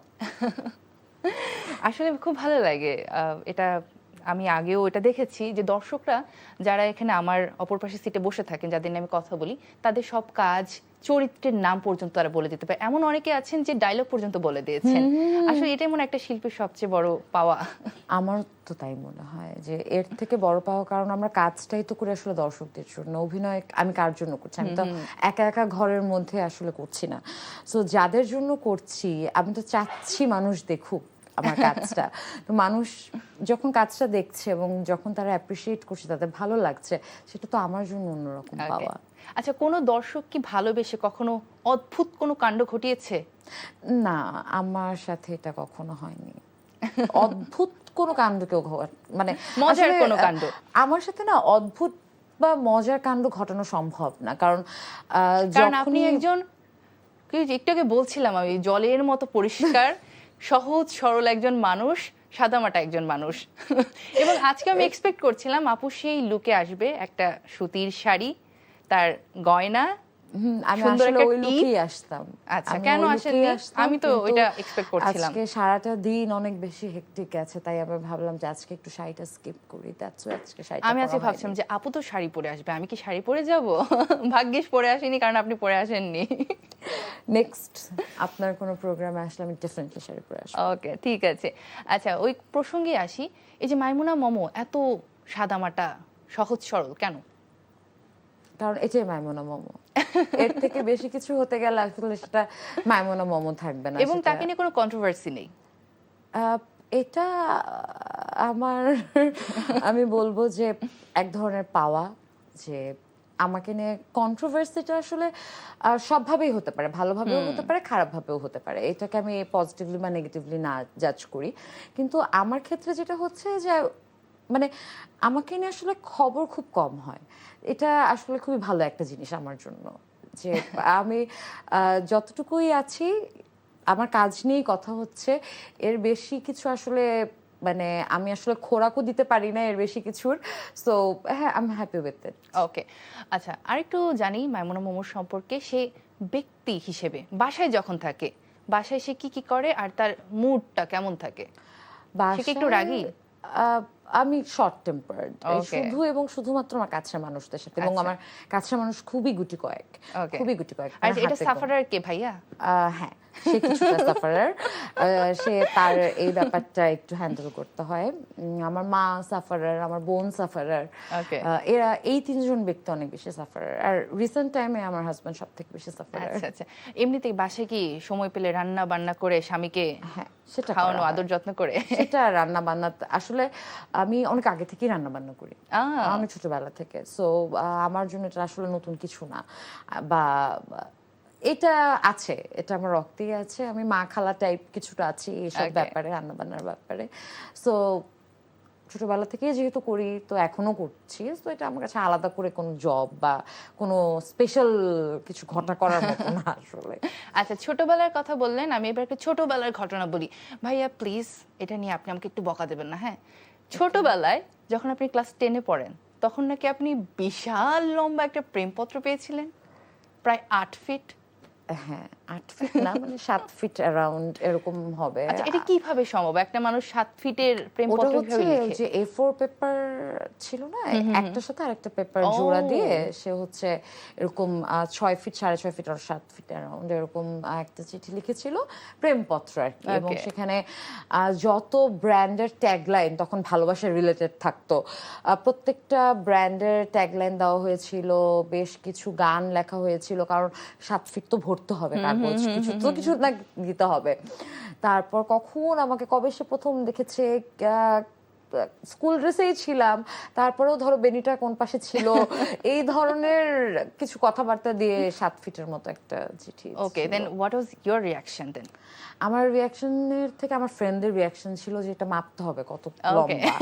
আসলে খুব ভালো লাগে এটা। আমি আগেও এটা দেখেছি যে দর্শকরা যারা এখানে আমার অপর পাশে সিটে বসে থাকেন, যাদের নিয়ে আমি কথা বলি, তাদের সব কাজ, চরিত্রের নাম পর্যন্ত তারা বলে দিতে পারে, এমন অনেকে আছেন যে ডায়লগ পর্যন্ত বলে দিয়েছেন। আসলে এটাই মনে হয় একটা শিল্পীর সবচেয়ে বড় পাওয়া। আমার তো তাই মনে হয় যে এর থেকে বড় পাওয়া, কারণ আমরা কাজটাই তো করে আসলে দর্শকদের জন্য। অভিনয় আমি কার জন্য করছি? আমি তো একা একা ঘরের মধ্যে আসলে করছি না। সো যাদের জন্য করছি, আমি তো চাচ্ছি মানুষ দেখুক আমার কাজটা। তো মানুষ যখন কাজটা দেখছে এবং যখন তারা অ্যাপ্রিসিয়েট করছে, তাদের ভালো লাগছে, সেটা তো আমার জন্য অন্যরকম পাওয়া। আচ্ছা, কোনো দর্শক কি ভালোবেসে কখনো অদ্ভুত কোনো কাণ্ড ঘটিয়েছে? না, আমার সাথে এটা কখনো হয়নি। অদ্ভুত কোনো কাণ্ড কেউ মানে মজার কোনো কাণ্ড? আমার সাথে না অদ্ভুত বা মজার কাণ্ড ঘটানো সম্ভব না, কারণ আপনি একজন, একটু আগে বলছিলাম আমি, জলের মতো পরিষ্কার, সহজ সরল একজন মানুষ, সাদামাটা একজন মানুষ। এবং আজকে আমি এক্সপেক্ট করছিলাম আপু সেই লুকে আসবে, একটা সুতির শাড়ি, তার গয়না, আমি সুন্দর আসলে একটা ওই লুকেই আসতাম। আচ্ছা, কেন আসেননি? আমি তো ওইটা এক্সপেক্ট করছিলাম। আজকে সারাটা দিন অনেক বেশি হেক্টিক আছে, তাই আমি ভাবলাম যে আজকে একটু শাড়িটা স্কিপ করি। দ্যাটস ওয়াই আজকে শাড়িটা আমি আজকে ভাবছিলাম যে আপু তো শাড়ি পরে আসবে, আমি কি শাড়ি পরে যাব? ভাগ্যিস পরে আসেনি, কারণ আপনি পরে আসেননি। নেক্সট আপনার কোনো প্রোগ্রামে আসলে আমি ডেফিনেটলি শাড়ি পরে আসবো। ওকে, ঠিক আছে। আচ্ছা, ওই প্রসঙ্গে আসি, এই যে মাইমুনা মমো এত সাদামাটা, সহজ সরল কেন? কারণ এটাই মাইমুনা মোমো। এর থেকে বেশি কিছু হতে গেলে আসলে সেটা মাইমুনা মোমো থাকবে না। এবং তাকে নিয়ে কোনো কন্ট্রোভার্সি নেই। এটা আমার আমি বলবো যে এক ধরনের পাওয়া, যে আমাকে নিয়ে কন্ট্রোভার্সিটা আসলে সবভাবেই হতে পারে, ভালোভাবেও হতে পারে, খারাপভাবেও হতে পারে। এটাকে আমি পজিটিভলি বা নেগেটিভলি না জাজ করি। কিন্তু আমার ক্ষেত্রে যেটা হচ্ছে যে মানে আমাকে নিয়ে আসলে খবর খুব কম হয়। এটা আসলে খুবই ভালো একটা জিনিস আমার জন্য, যে আমি যতটুকুই আছি আমার কাজ নিয়েই কথা হচ্ছে, এর বেশি কিছু আসলে মানে আমি আসলে খোরাকও দিতে পারি না এর বেশি কিছুর। সো হ্যাঁ, I am happy with it. Okay, আচ্ছা আরেকটু জানি মাইমুনা মোমোর সম্পর্কে। সে ব্যক্তি হিসেবে বাসায় যখন থাকে, বাসায় সে কি কি করে আর তার মুডটা কেমন থাকে? সে কি একটু রাগী? আহ, আমি শর্ট টেম্পার্ড, Okay. শুধু এবং শুধুমাত্র আমার কাছের মানুষদের সাথে, এবং আচ্ছা। আমার কাছের মানুষ খুবই গুটি কয়েক, Okay. খুবই গুটি কয়েক, আর মানে এটা হাতে গোনা। সাফারার কে, ভাইয়া? হ্যাঁ, সে কিছুটা সাফারার, সে তার এই ব্যাপারটা একটু হ্যান্ডেল করতে হয়। আমার মা সাফারার, আমার বোন সাফারার, Okay. এরা এই তিনজন ব্যক্তি অনেক বেশি সাফারার। আর রিসেন্ট টাইমে আমার হাজবেন্ড সব থেকে বেশি সাফারার। আচ্ছা আচ্ছা, এমনিতেই বাসায় কি সময় পেলে রান্না বান্না করে স্বামীকে হ্যাঁ, সেটা খাওয়ানো, করা হয়। আদর যত্ন করে? সেটা রান্না বান্না আসলে আমি অনেক আগে থেকেই রান্না বান্না করি, অনেক ছোটবেলা থেকে। সো আমার জন্য এটা আসলে নতুন কিছু না, বা এটা আছে, এটা আমার রক্তেই আছে। আমি মা খালা টাইপ কিছুটা আছি এইসব Okay. ব্যাপারে, রান্না বান্নার ব্যাপারে। সো ছোটবেলা থেকেই যেহেতু করি, তো এখনো করছি। তো এটা আমার কাছে আলাদা করে কোনো জব বা কোনো স্পেশাল কিছু ঘটা করার মতো না আসলে। আচ্ছা, ছোটবেলার কথা বললেন, আমি এবার একটা ছোটবেলার ঘটনা বলি। ভাইয়া প্লিজ এটা নিয়ে আপনি আমাকে একটু বকা দেবেন না, হ্যাঁ? ছোটবেলায় যখন আপনি ক্লাস 10-এ পড়েন, তখন নাকি আপনি বিশাল লম্বা একটা প্রেমপত্র পেয়েছিলেন, প্রায় 8 ফিট। হ্যাঁ, 8 ফিট না, মানে 7 ফিট অ্যারাউন্ড এরকম হবে। আচ্ছা, এটা কিভাবে সম্ভব? একটা মানুষ 7 ফিটের ওটা প্রেমপত্র হচ্ছে কিভাবে লিখে? যে A4 পেপার ছিল না, একটার সাথে আরেকটা পেপার ও। জোড়া দিয়ে সে হচ্ছে এরকম 6 ফিট, 6.5 ফিট আর 7 ফিট অ্যারাউন্ড এরকম একটা চিঠি লিখেছিল, প্রেমপত্র আর কি। এবং Okay. সেখানে যত ব্র্যান্ডের ট্যাগলাইন তখন ভালোবাসার রিলেটেড থাকতো, প্রত্যেকটা ব্র্যান্ডের ট্যাগলাইন দেওয়া হয়েছিল, বেশ কিছু গান লেখা হয়েছিল, কারণ 7 ফিট তো ভরতে হবে কাগজ, কিছু তো কিছু না দিতে হবে। তারপর কখন আমাকে কবে সে প্রথম দেখেছে, স্কুল ড্রেসেই ছিলাম, তারপরেও ধরো বেনিটা কোন পাশে ছিল, এই ধরনের কিছু কথাবার্তা দিয়ে 7 ফিটের মতো একটা চিঠি ওকে, ছিল। দেন হোয়াট ওয়াজ ইওর রিঅ্যাকশন দেন? আমার রিয়াকশনের থেকে আমার ফ্রেন্ডদের রিয়াকশন ছিল যে এটা মাপতে হবে কত Okay. লম্বা,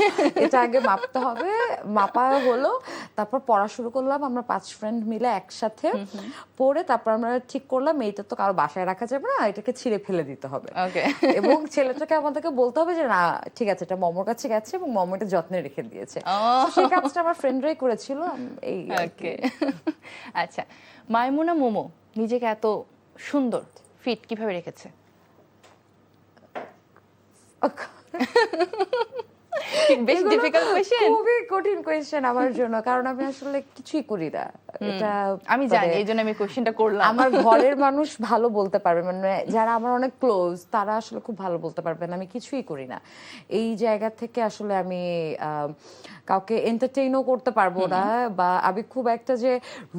এটা আগে মাপতে হবে। মাপা হলো, তারপর পড়া শুরু করলাম আমরা 5 ফ্রেন্ড মিলে একসাথে পড়ে। তারপর আমরা ঠিক করলাম এইটা তো কারো বাসায় রাখা যাবে না, এটাকে ছিঁড়ে ফেলে দিতে হবে। ওকে। এবং ছেলেটাকে আমাদেরকে বলতে হবে যে না ঠিক আছে, এটা মমর কাছে গেছে এবং মম এটা যত্নে রেখে দিয়েছে। So সেই কাজটা আমার ফ্রেন্ডরাই করেছিল, এই আর কি। ওকে। আচ্ছা, মাইমুনা মোমো নিজেকে এত সুন্দর ফিট কিভাবে রেখেছে? বেশ এগুলো ডিফিকাল্ট কোয়েশ্চেন। খুবই কঠিন কোয়েশ্চেন আমার জন্য, কারণ আমি আসলে কিছুই করি না এটা। আমি জানি, মানে এই জন্য আমি কোয়েশ্চেনটা করলাম। আমার ঘরের মানুষ ভালো বলতে পারবে, মানে যারা আমার অনেক ক্লোজ তারা আসলে খুব ভালো বলতে পারবেন আমি কিছুই করি না। এই জায়গা থেকে আসলে আমি কাউকে এন্টারটেইনও করতে পারবো না, বা আমি খুব একটা যে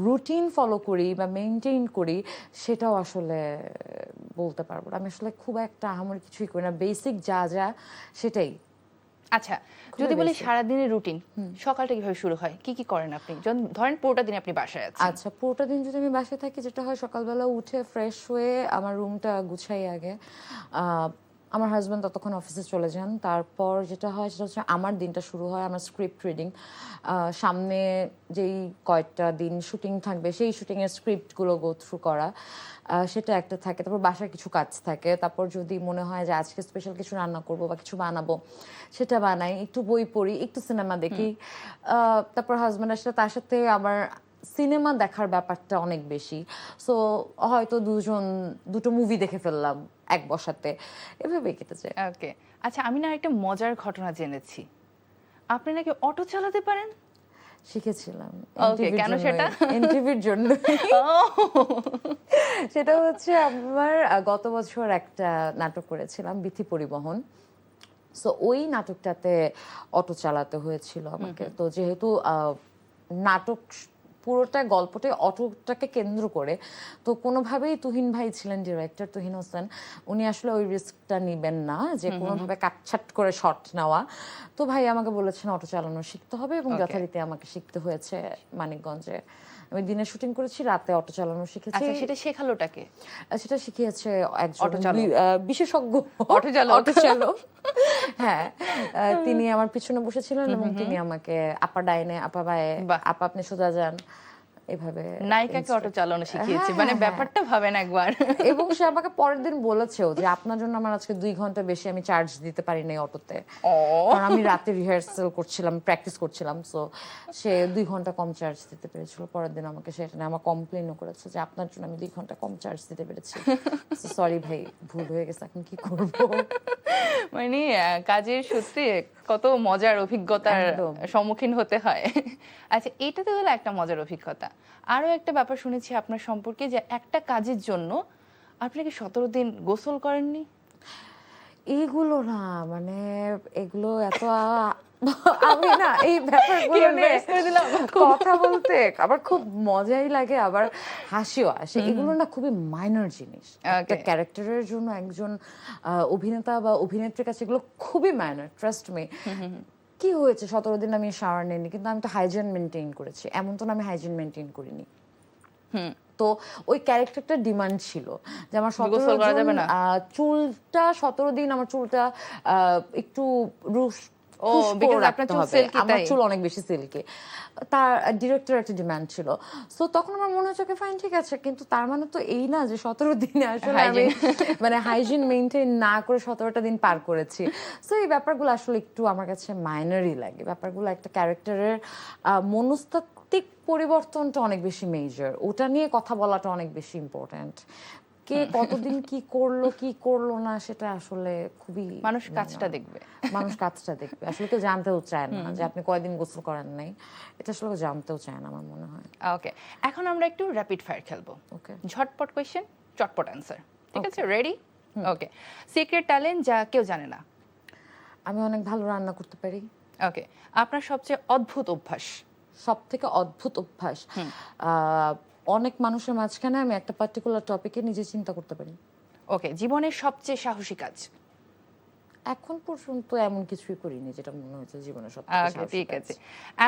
রুটিন ফলো করি বা মেনটেইন করি সেটাও আসলে বলতে পারবো না। আমি আসলে খুব একটা আমার কিছুই করি না, বেসিক যা যা সেটাই। আচ্ছা, যদি বলি basic। সারাদিনের রুটিন, সকালটা কিভাবে শুরু হয়, কি কি করেন আপনি? যখন ধরেন পুরোটা দিন আপনি বাসায় আছেন। আচ্ছা, পুরোটা দিন যদি আমি বাসায় থাকি, যেটা হয় সকালবেলা উঠে ফ্রেশ হয়ে আমার রুমটা গুছাই আগে। আমার হাজব্যান্ড ততক্ষণ অফিসে চলে যান। তারপর যেটা হয় সেটা হচ্ছে আমার দিনটা শুরু হয় আমার স্ক্রিপ্ট রিডিং। সামনে যেই কয়েকটা দিন শুটিং থাকবে সেই শুটিংয়ের স্ক্রিপ্টগুলো গো থ্রু করা, সেটা একটা থাকে। তারপর বাসায় কিছু কাজ থাকে। তারপর যদি মনে হয় যে আজকে স্পেশাল কিছু রান্না করব বা কিছু বানাবো, সেটা বানাই, একটু বই পড়ি, একটু সিনেমা দেখি। তারপর হাজব্যান্ড আসলে তার সাথে আমার সিনেমা দেখার ব্যাপারটা অনেক বেশি। সো হয়তো দুটো মুভি দেখে ফেললাম এক বসাতে, এভাবেই কেটে যায়। ওকে। আচ্ছা, আমি না একটা মজার ঘটনা জেনেছি, আপনি নাকি অটো চালাতে পারেন। শিখেছিলাম Okay, কেন সেটা? এনটিভির জন্য। সেটা হচ্ছে আমার গত বছর একটা নাটক করেছিলাম, বিথি পরিবহন। সো ওই নাটকটাতে অটো চালাতে হয়েছিল আমাকে। তো যেহেতু নাটক পুরোটা গল্পটাই অটোটাকে কেন্দ্র করে। তো কোনোভাবেই তুহিন ভাই ছিলেন ডিরেক্টর, তুহিন হোসেন, উনি আসলে ওই রিস্কটা নেবেন না যে কোনোভাবে কাটছাট করে শট নেওয়া। তো ভাই আমাকে বলেছেন অটো চালানো শিখতে হবে, এবং যথারীতি আমাকে শিখতে হয়েছে মানিকগঞ্জে। আমি দিনে শুটিং করেছি, রাতে অটো চালানো শিখেছি। আচ্ছা, সেটা শেখালোটাকে? সেটা শিখিয়েছে একজন অটো চালক? বিশেষজ্ঞ অটো চালক? অটো চালক। হ্যাঁ, তিনি আমার পিছনে বসেছিলেন এবং তিনি আমাকে আপা ডাইনে, আপা বায়ে, বাহ। আপা আপনি সোজা যান, এভাবে নায়িকাকে অটো চালানো শিখিয়েছে, হ্যাঁ, মানে হ্যাঁ, ব্যাপারটা ভাবেন একবার। এবং সে আমাকে পরের দিন বলেছেও যে আপনার জন্য আমার আজকে 2 ঘন্টা বেশি আমি চার্জ দিতে পারি নাই অটোতে, কারণ আমি রাতে রিহার্সাল করছিলাম, প্র্যাকটিস করছিলাম। সো সে 2 ঘন্টা কম চার্জ দিতে পেরেছিল। পরের দিন আমাকে সেটা নিয়ে আমার কমপ্লেনও করেছে যে আপনার জন্য আমি 2 ঘন্টা কম চার্জ দিতে পেরেছি। সরি ভাই, ভুল হয়ে গেছে, এখন কি করব। মানে কাজের সূত্রে কত মজার অভিজ্ঞতার একদম। সম্মুখীন হতে হয়। আচ্ছা, এটা তো হলো একটা মজার অভিজ্ঞতা। আরো একটা ব্যাপার শুনেছি আপনার সম্পর্কে, যে একটা কাজের জন্য আপনি কি 17 দিন গোসল করেননি? এইগুলো না, মানে এগুলো এত আমি না এই ব্যাপারগুলো নিয়ে embarrass করে দিলাম? কথা বলতে আবার খুব মজাই লাগে, আবার হাসিও আসে। এগুলো না খুবই মাইনর জিনিস। একটা Okay. ক্যারেক্টারের জন্য একজন অভিনেতা বা অভিনেত্রীর কাছে এগুলো খুবই মাইনর, ট্রাস্ট মি। কি হয়েছে 17 দিন আমি শাওয়ার নিইনি, কিন্তু আমি তো হাইজিন মেনটেন করেছি। এমন তো না আমি হাইজিন মেনটেন করিনি। তো ওই ক্যারেক্টারটার ডিমান্ড ছিল যে আমার 17 গোসল করা যাবে না? চুলটা 17 দিন আমার চুলটা একটু রুশ ও, খুশকো because রাখতে আপনার চুল হবে। silky আমার তাই? চুল অনেক বেশি সিল্কি। তার ডিরেক্টর একটা ডিমান্ড ছিল। সো তখন আমার মনে হচ্ছে ফাইন, ঠিক আছে, কিন্তু তার মানে তো এই না যে 17 দিনে আসলে আমি মানে হাইজিন মেনটেন না করে 17টা দিন পার করেছি। সো এই ব্যাপারগুলো আসলে একটু আমার কাছে মাইনরই লাগে। ব্যাপারগুলো একটা ক্যারেক্টারের মনস্তাত্ত্বিক পরিবর্তনটা অনেক বেশি মেজর, ওটা নিয়ে কথা বলাটা অনেক বেশি ইম্পর্ট্যান্ট। কে কতদিন কি করলো কি করলো না সেটা আসলে খুবই, মানুষ কাজটা দেখবে। মানুষ কাজটা দেখবে, আসলে কেউ জানতেও চায় না যে আপনি কয়দিন গোসল করেন নাই, এটা আসলে কেউ জানতেও চায় না আমার মনে হয়। ওকে, এখন আমরা একটু র্যাপিড ফায়ার খেলবো। ওকে, ঝটপট কোয়েশ্চেন, চটপট অ্যান্সার, ঠিক আছে? রেডি? ওকে। সিক্রেট ট্যালেন্ট যা কেউ জানে না? আমি অনেক ভালো রান্না করতে পারি। ওকে। আপনার সবচেয়ে অদ্ভুত অভ্যাস? সব থেকে অদ্ভুত অভ্যাস, অনেক মানুষের মাঝখানে আমি একটা পার্টিকুলার টপিকে নিজে চিন্তা করতে পারি। ওকে। জীবনের সবচেয়ে সাহসী কাজ? এখন পর্যন্ত এমন কিছুই করিনি যেটা মনে হয়েছে জীবনের সব ওকে, ঠিক আছে।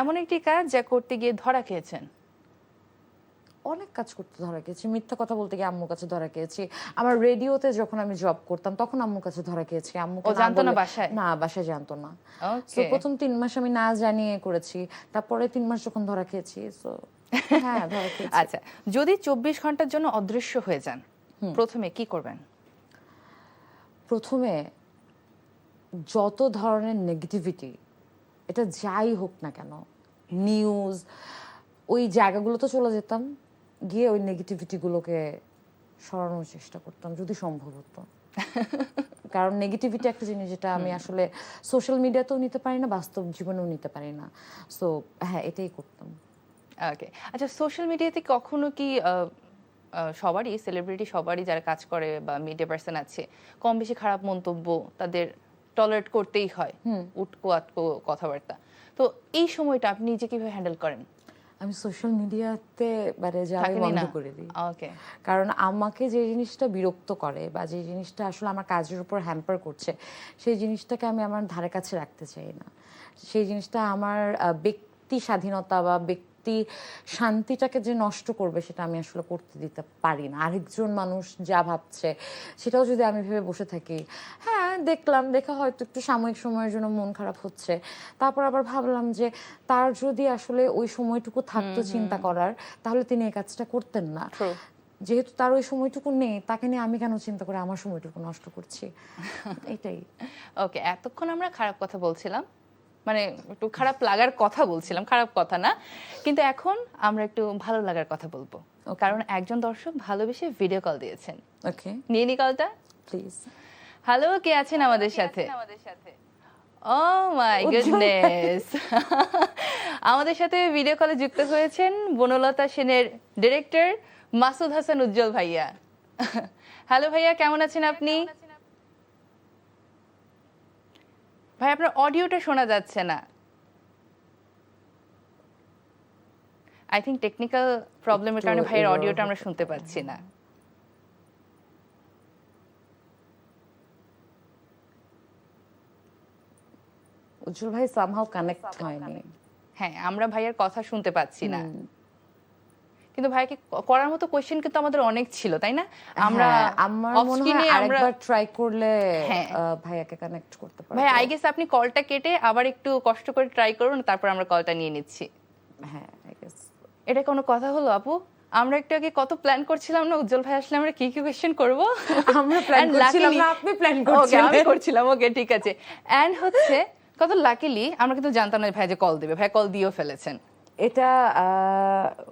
এমন একটি কাজ যা করতে গিয়ে ধরা খেয়েছেন? অনেক কাজ করতে ধরা খেয়েছি, মিথ্যা কথা বলতে গিয়ে আম্মুর কাছে ধরা খেয়েছি। আমার রেডিওতে যখন আমি জব করতাম তখন আম্মুর কাছে ধরা খেয়েছি। আম্মুকে ও জানতো না বাসায়? না, বাসায় জানতো না। ওকে। সো প্রথম 3 মাস আমি না জানিয়ে করেছি, তারপরে 3 মাস যখন ধরা খেয়েছি, সো হ্যাঁ ধরা খেয়েছি। আচ্ছা, যদি 24 ঘন্টার জন্য অদৃশ্য হয়ে যান, প্রথমে কি করবেন? প্রথমে যত ধরনের নেগেটিভিটি, এটা যাই হোক না কেন, নিউজ, ওই জায়গাগুলোতে চলে যেতাম, গিয়ে ওই নেগেটিভিটিগুলোকে সরানোর চেষ্টা করতাম যদি সম্ভব হতো। কারণ নেগেটিভিটি একটা জিনিস যেটা আমি আসলে সোশ্যাল মিডিয়াতেও নিতে পারি না, বাস্তব জীবনেও নিতে পারি না। সো হ্যাঁ, এটাই করতাম। ওকে। আচ্ছা, সোশ্যাল মিডিয়াতে কখনো কি সবারই, সেলিব্রিটি সবারই যারা কাজ করে বা মিডিয়া পার্সন আছে, কম বেশি খারাপ মন্তব্য তাদের টলারেট করতেই হয়, উটকো আটকো কথাবার্তা, তো এই সময়টা আপনি নিজে কিভাবে হ্যান্ডেল করেন? আমি সোশ্যাল মিডিয়াতে মানে যাওয়াই থাকেনই বন্ধ না? করে দিই। ওকে। কারণ আমাকে যে জিনিসটা বিরক্ত করে বা যে জিনিসটা আসলে আমার কাজের উপর হ্যাম্পার করছে, সেই জিনিসটাকে আমি আমার ধারে কাছে রাখতে চাই না। সেই জিনিসটা আমার ব্যক্তি স্বাধীনতা বা ব্যক্তি শান্তিটাকে যে নষ্ট করবে সেটা আমি আসলে করতে দিতে পারি না। আরেকজন মানুষ যা ভাবছে সেটাও যদি আমি ভেবে বসে থাকি, হ্যাঁ দেখলাম, দেখা হয়তো একটু সাময়িক সময়ের জন্য মন খারাপ হচ্ছে, তারপর আবার ভাবলাম যে তার যদি আসলে ওই সময়টুকু থাকতো চিন্তা করার, তাহলে তিনি এই কাজটা করতেন না। True. যেহেতু তার ওই সময়টুকু নেই, তাকে নিয়ে আমি কেন চিন্তা করে আমার সময়টুকু নষ্ট করছি, এটাই। ওকে, এতক্ষণ আমরা খারাপ কথা বলছিলাম, মানে একটু খারাপ লাগার কথা বলছিলাম, খারাপ কথা না, কিন্তু এখন আমরা একটু ভালো লাগার কথা বলবো, কারণ একজন দর্শক ভালোবেসে ভিডিও কল দিয়েছেন। ওকে, নিয়ে নি কলটা, প্লিজ। হ্যালো, কে আছেন আমাদের সাথে? ও মাই গুডনেস, আমাদের সাথে ভিডিও কলে যুক্ত হয়েছেন বনলতা সেনের ডিরেক্টর মাসুদ হাসান উজ্জ্বল ভাইয়া। হ্যালো ভাইয়া, কেমন আছেন আপনি? ভাই, আপনার অডিওটা শোনা যাচ্ছে না। আই থিঙ্ক টেকনিক্যাল প্রবলেমের কারণে একটু ভাইয়ের error অডিওটা আমরা হতে শুনতে পারে, পাচ্ছি না। উজ্জ্বল ভাই সামহাউ কানেক্ট হয়নি। হ্যাঁ, আমরা ভাইয়ের কথা শুনতে পাচ্ছি না। কিন্তু ভাইকে করার মতো কোশ্চেন কিন্তু আমাদের অনেক ছিল, তাই না? আমরা হ্যাঁ, আমার off মনে screen হয় এ আমরা আরেকবার ট্রাই করলে হ্যাঁ। ভাইয়াকে কানেক্ট করতে পারবো। ভাই আই গেস আপনি কলটা কেটে আবার একটু কষ্ট করে ট্রাই করুন, তারপর আমরা কলটা নিয়ে নিচ্ছি। হ্যাঁ, আই গেস এটা কোনো কথা হলো আপু? আমরা একটু আগে কত প্ল্যান করছিলাম না উজ্জ্বল ভাই আসলে আমরা কি কি কোশ্চেন করব। আমরা প্ল্যান And করছিলাম luckily- না, আপনি প্ল্যান ওকে, করছিলেন। আমি করছিলাম, ওকে ঠিক আছে। এন্ড হচ্ছে কত লাকিলি আমরা কিন্তু জানতাম না ভাই যে কল দিবে, ভাই কল দিয়েও ফেলেছেন। এটা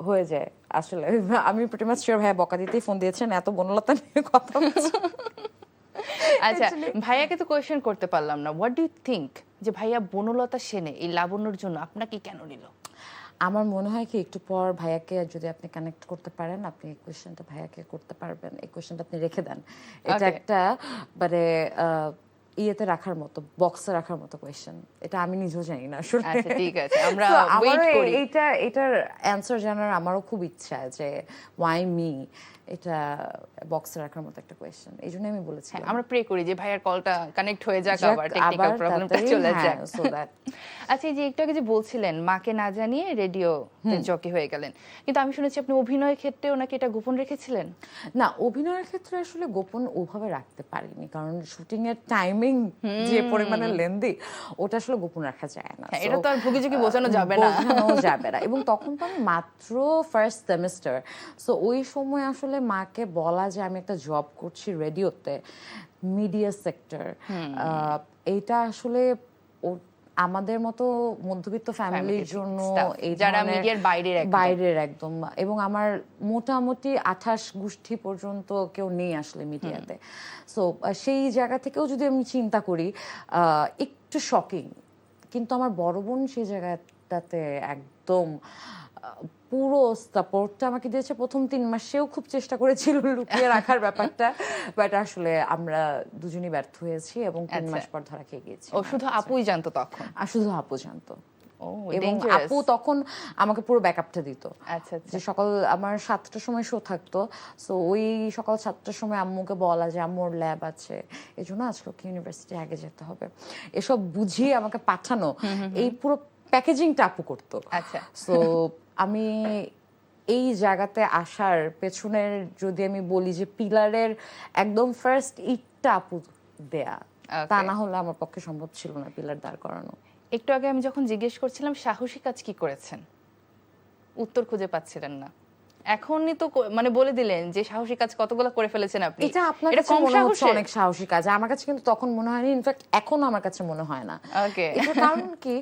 হয়ে যায় আসলে। আমি প্রিটি মাচ শিওর ভাইয়া বকা দিতেই ফোন দিয়েছেন, এত বনলতা নিয়ে কথা বলছি। আচ্ছা, ভাইয়াকে তো কোয়েশ্চেন করতে পারলাম না। হোয়াট ডু ইউ থিংক যে ভাইয়া বনলতা সেনে এই লাবণ্যর জন্য আপনাকে কেন নিল? আমার মনে হয় কি একটু পর ভাইয়াকে যদি আপনি কানেক্ট করতে পারেন, আপনি এই কোয়েশ্চেনটা ভাইয়াকে করতে পারবেন। এই কোয়েশ্চেনটা আপনি রেখে দেন। এটা Okay. একটা মানে ইয়েতে রাখার মতো, বক্সে রাখার মতো কোয়েশ্চেন। এটা আমি নিজেও জানি না আসলে। আচ্ছা ঠিক আছে, আমরা So, ওয়েট আমারও করি। এটার অ্যানসার জানার আমারও খুব ইচ্ছা যে ওয়াই মি, এটা বক্সে রাখার মতো একটা কোয়েশ্চেন। এই জন্য আমি বলেছি হ্যাঁ, আমরা প্রে করি যে ভাইয়ার কলটা কানেক্ট হয়ে যাক, আবার টেকনিক্যাল প্রবলেমটা চলে যাক। সো দ্যাট আচ্ছা, এই যে একটু আগে যে বলছিলেন মাকে না জানিয়ে রেডিও জকি হয়ে গেলেন, কিন্তু আমি শুনেছি আপনি অভিনয়ের ক্ষেত্রেও নাকি এটা গোপন রেখেছিলেন। না, অভিনয়ের ক্ষেত্রে আসলে গোপন ওভাবে রাখতে পারিনি, কারণ শুটিং এর টাইমিং যে পরিমাণে লেন্দি, ওটা আসলে গোপন রাখা যায় না। হ্যাঁ, এটা তো আর ভুগিচুকি বোঝানো যাবে না। বোঝানো যাবে না। এবং তখন তো আমি মাত্র ফার্স্ট সেমিস্টার, সো ওই সময় আসলে মাকে বলা যে আমি একটা জব করছি রেডিওতে, মিডিয়া সেক্টর, এইটা আসলে আমাদের মতো মধ্যবিত্ত ফ্যামিলির জন্য এই যারা ধরনের মিডিয়ার বাইরের একদম। বাইরের একদম, এবং আমার মোটামুটি 28 গোষ্ঠী পর্যন্ত কেউ নেই আসলে মিডিয়াতে। সো সেই জায়গা থেকেও যদি আমি চিন্তা করি, একটু শকিং। কিন্তু আমার বড় বোন সেই জায়গাটাতে একদম পুরো সাপোর্টটা আমাকে দিয়েছে। প্রথম 3 মাস সেও খুব চেষ্টা করেছিল লুকিয়ে রাখার ব্যাপারটা, বাট আসলে আমরা দুজনই ব্যর্থ হয়েছি এবং 3 মাস পর ধরা খেয়ে গিয়েছি। ও শুধু আপুই জানতো তখন? আর শুধু আপু জানতো, ও এবং ডেঞ্জারাস। আপু তখন আমাকে পুরো ব্যাকআপটা দিত। আচ্ছা আচ্ছা। যে সকাল আমার 7টার সময় শো থাকতো, সো ওই সকাল 7টার সময় আম্মুকে বলা যে আম্মুর ল্যাব আছে, এই জন্য আজকে ইউনিভার্সিটি আগে যেতে হবে, এসব বুঝিয়ে আমাকে পাঠানো, এই পুরো প্যাকেজিংটা আপু করতো। আচ্ছা। সো আমি এই জায়গাতে আসার পেছনের যদি আমি বলি যে পিলারের একদম ফার্স্ট ইটটা আপু দেয়া, তা না হলে আমার পক্ষে সম্ভব ছিল না পিলার দাঁড় করানো। একটু আগে আমি যখন জিজ্ঞেস করছিলাম সাহসী কাজ কি করেছেন, উত্তর খুঁজে পাচ্ছিলেন না। এখনই তো মানে বলে দিলেন যে সাহসী কাজ কতগুলো করে ফেলেছেন আপনি। এটা আপনার এটা কাছে কম মনে হচ্ছে সাহসী? অনেক সাহসী কাজ, আমার কাছে কিন্তু তখন মনে হয়নি, ইনফ্যাক্ট এখনো আমার কাছে মনে হয় না। ওকে। এটা কারণ কি,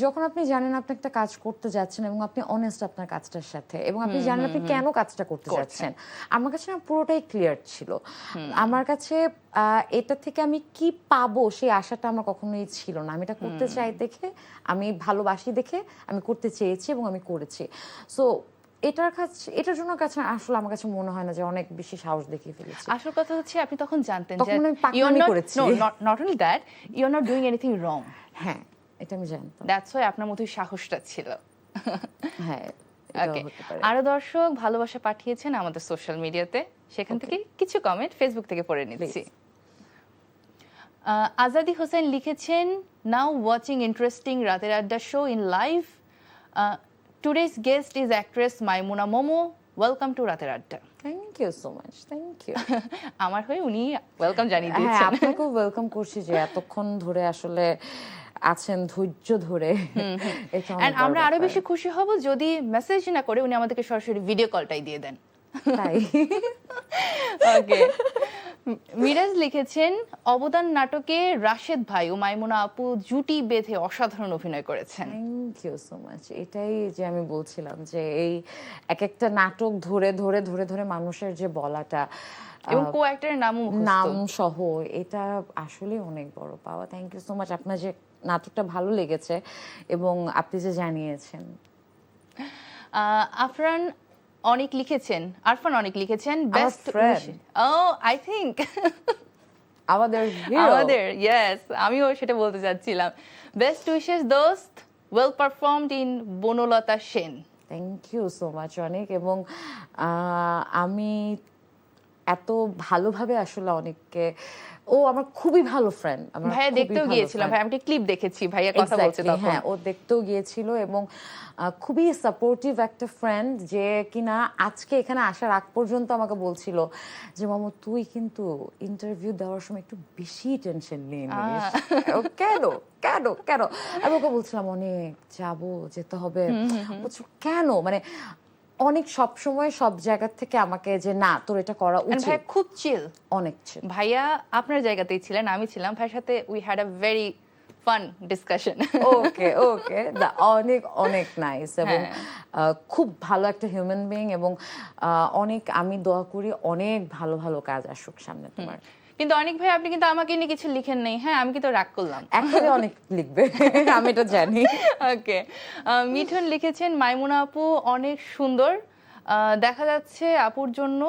যখন আপনি জানেন আপনি একটা কাজ করতে যাচ্ছেন এবং আপনি অনেস্ট আপনার কাজটার সাথে, এবং আপনি জানেন আপনি কেন কাজটা করতে যাচ্ছেন, আমার কাছে না পুরোটাই ক্লিয়ার ছিল। আমার কাছে এটা থেকে আমি কি পাবো সেই আশাটা আমার কখনোই ছিল না। আমি এটা করতে চাই দেখে, আমি ভালোবাসি দেখে আমি করতে চেয়েছি এবং আমি করেছি। সো এটার জন্য কাছে আসলে আমার কাছে মনে হয় না যে অনেক বেশি সাহস দেখিয়ে ফেলেছি। আসল কথা হচ্ছে আপনি তখন জানতেন যে তখন আমি পাকনামি করেছি। Not only that, you are not doing anything wrong. হ্যাঁ, এটা আমি জানতাম। দ্যাটস ওয়াই আপনার মধ্যে সাহসটা ছিল। হ্যাঁ, ওকে। আরো দর্শক ভালোবাসা পাঠিয়েছেন আমাদের সোশ্যাল মিডিয়াতে, সেখান থেকে কিছু কমেন্ট ফেসবুক থেকে পড়ে নিচ্ছি। আজাদি হোসেন লিখেছেন, নাও ওয়াচিং ইন্টারেস্টিং রাতের আড্ডা show in live. Today's guest is actress Maimuna Momo. Welcome to রাতের আড্ডা। Thank you so much, thank you. আমার হয়ে উনি ওয়েলকাম জানিয়ে হ্যাঁ, দিয়েছেন। আপনাকেও ওয়েলকাম করছি যে এতক্ষণ ধরে আসলে আছেন ধৈর্য ধরে। এটা অনেক And বড় আমরা আরো ব্যাপার। বেশি খুশি হব যদি মেসেজ না করে উনি আমাদেরকে সরাসরি ভিডিও কলটাই দিয়ে দেন। তাই ওকে। মিরাজ লিখেছেন, অবদান নাটকে রাশেদ ভাই ও মাইমুনা আপু জুটি বেঁধে অসাধারণ অভিনয় করেছেন। Thank you so much. এটাই যে আমি বলছিলাম যে এই এক একটা নাটক ধরে ধরে ধরে ধরে মানুষের যে বলাটা এবং কো অ্যাক্টরের নামও নাম মুখস্থ। সহ, এটা আসলে অনেক বড় পাওয়া। Thank you so much. আপনার যে নাটকটা ভালো লেগেছে এবং আপনি যে জানিয়েছেন। আফরান অনেক লিখেছেন, আরফান অনেক লিখেছেন, Our best friend. I think আমাদের hero। আমাদের ইয়েস, আমিও সেটা বলতে চাচ্ছিলাম। বেস্ট উইশেস দোস্ত, well performed in Banalata Sen. Thank you so much অনেক। এবং আমি এত ভালোভাবে আসলে অনেককে, ও আমার খুবই ভালো ফ্রেন্ড, আমার ভাইয়া খুবই দেখতেও ভালো গিয়েছিলাম, friend। ভাই আমি একটা ক্লিপ দেখেছি, ভাইয়া কথা বলছে Exactly, তখন। হ্যাঁ ও দেখতেও গিয়েছিল এবং খুবই সাপোর্টিভ একটা ফ্রেন্ড, যে কিনা আজকে এখানে আসার আগ পর্যন্ত আমাকে বলছিল যে মামু তুই কিন্তু ইন্টারভিউ দেওয়ার সময় একটু বেশি টেনশন নিয়ে নিস। কেন কেন কেন আমি ওকে বলছিলাম অনেক যাবো, যেতে হবে। বলছো কেন, মানে অনেক সব সময় সব জায়গা থেকে আমাকে যে না তোর এটা করা And উচিত, ভাইয়া খুব চিল। অনেক ছিল। ভাইয়া আপনার জায়গাতেই ছিলেন, আমি ছিলাম ভাইয়ের সাথে, we had a very fun discussion. Okay okay, অনেক অনেক নাইস এবং খুব ভালো একটা হিউম্যান বিইং। এবং অনেক আমি দোয়া করি অনেক ভালো ভালো কাজ আসুক সামনে তোমার। কিন্তু অনেক ভাই আপনি কিন্তু আমাকে নিয়ে কিছু লিখেন নাই, হ্যাঁ আমি কিন্তু রাগ করলাম। এখনই অনেক লিখবে আমি এটা জানি। ওকে, মিঠুন লিখেছেন মাইমুনা আপু অনেক সুন্দর দেখা যাচ্ছে আপুর জন্য।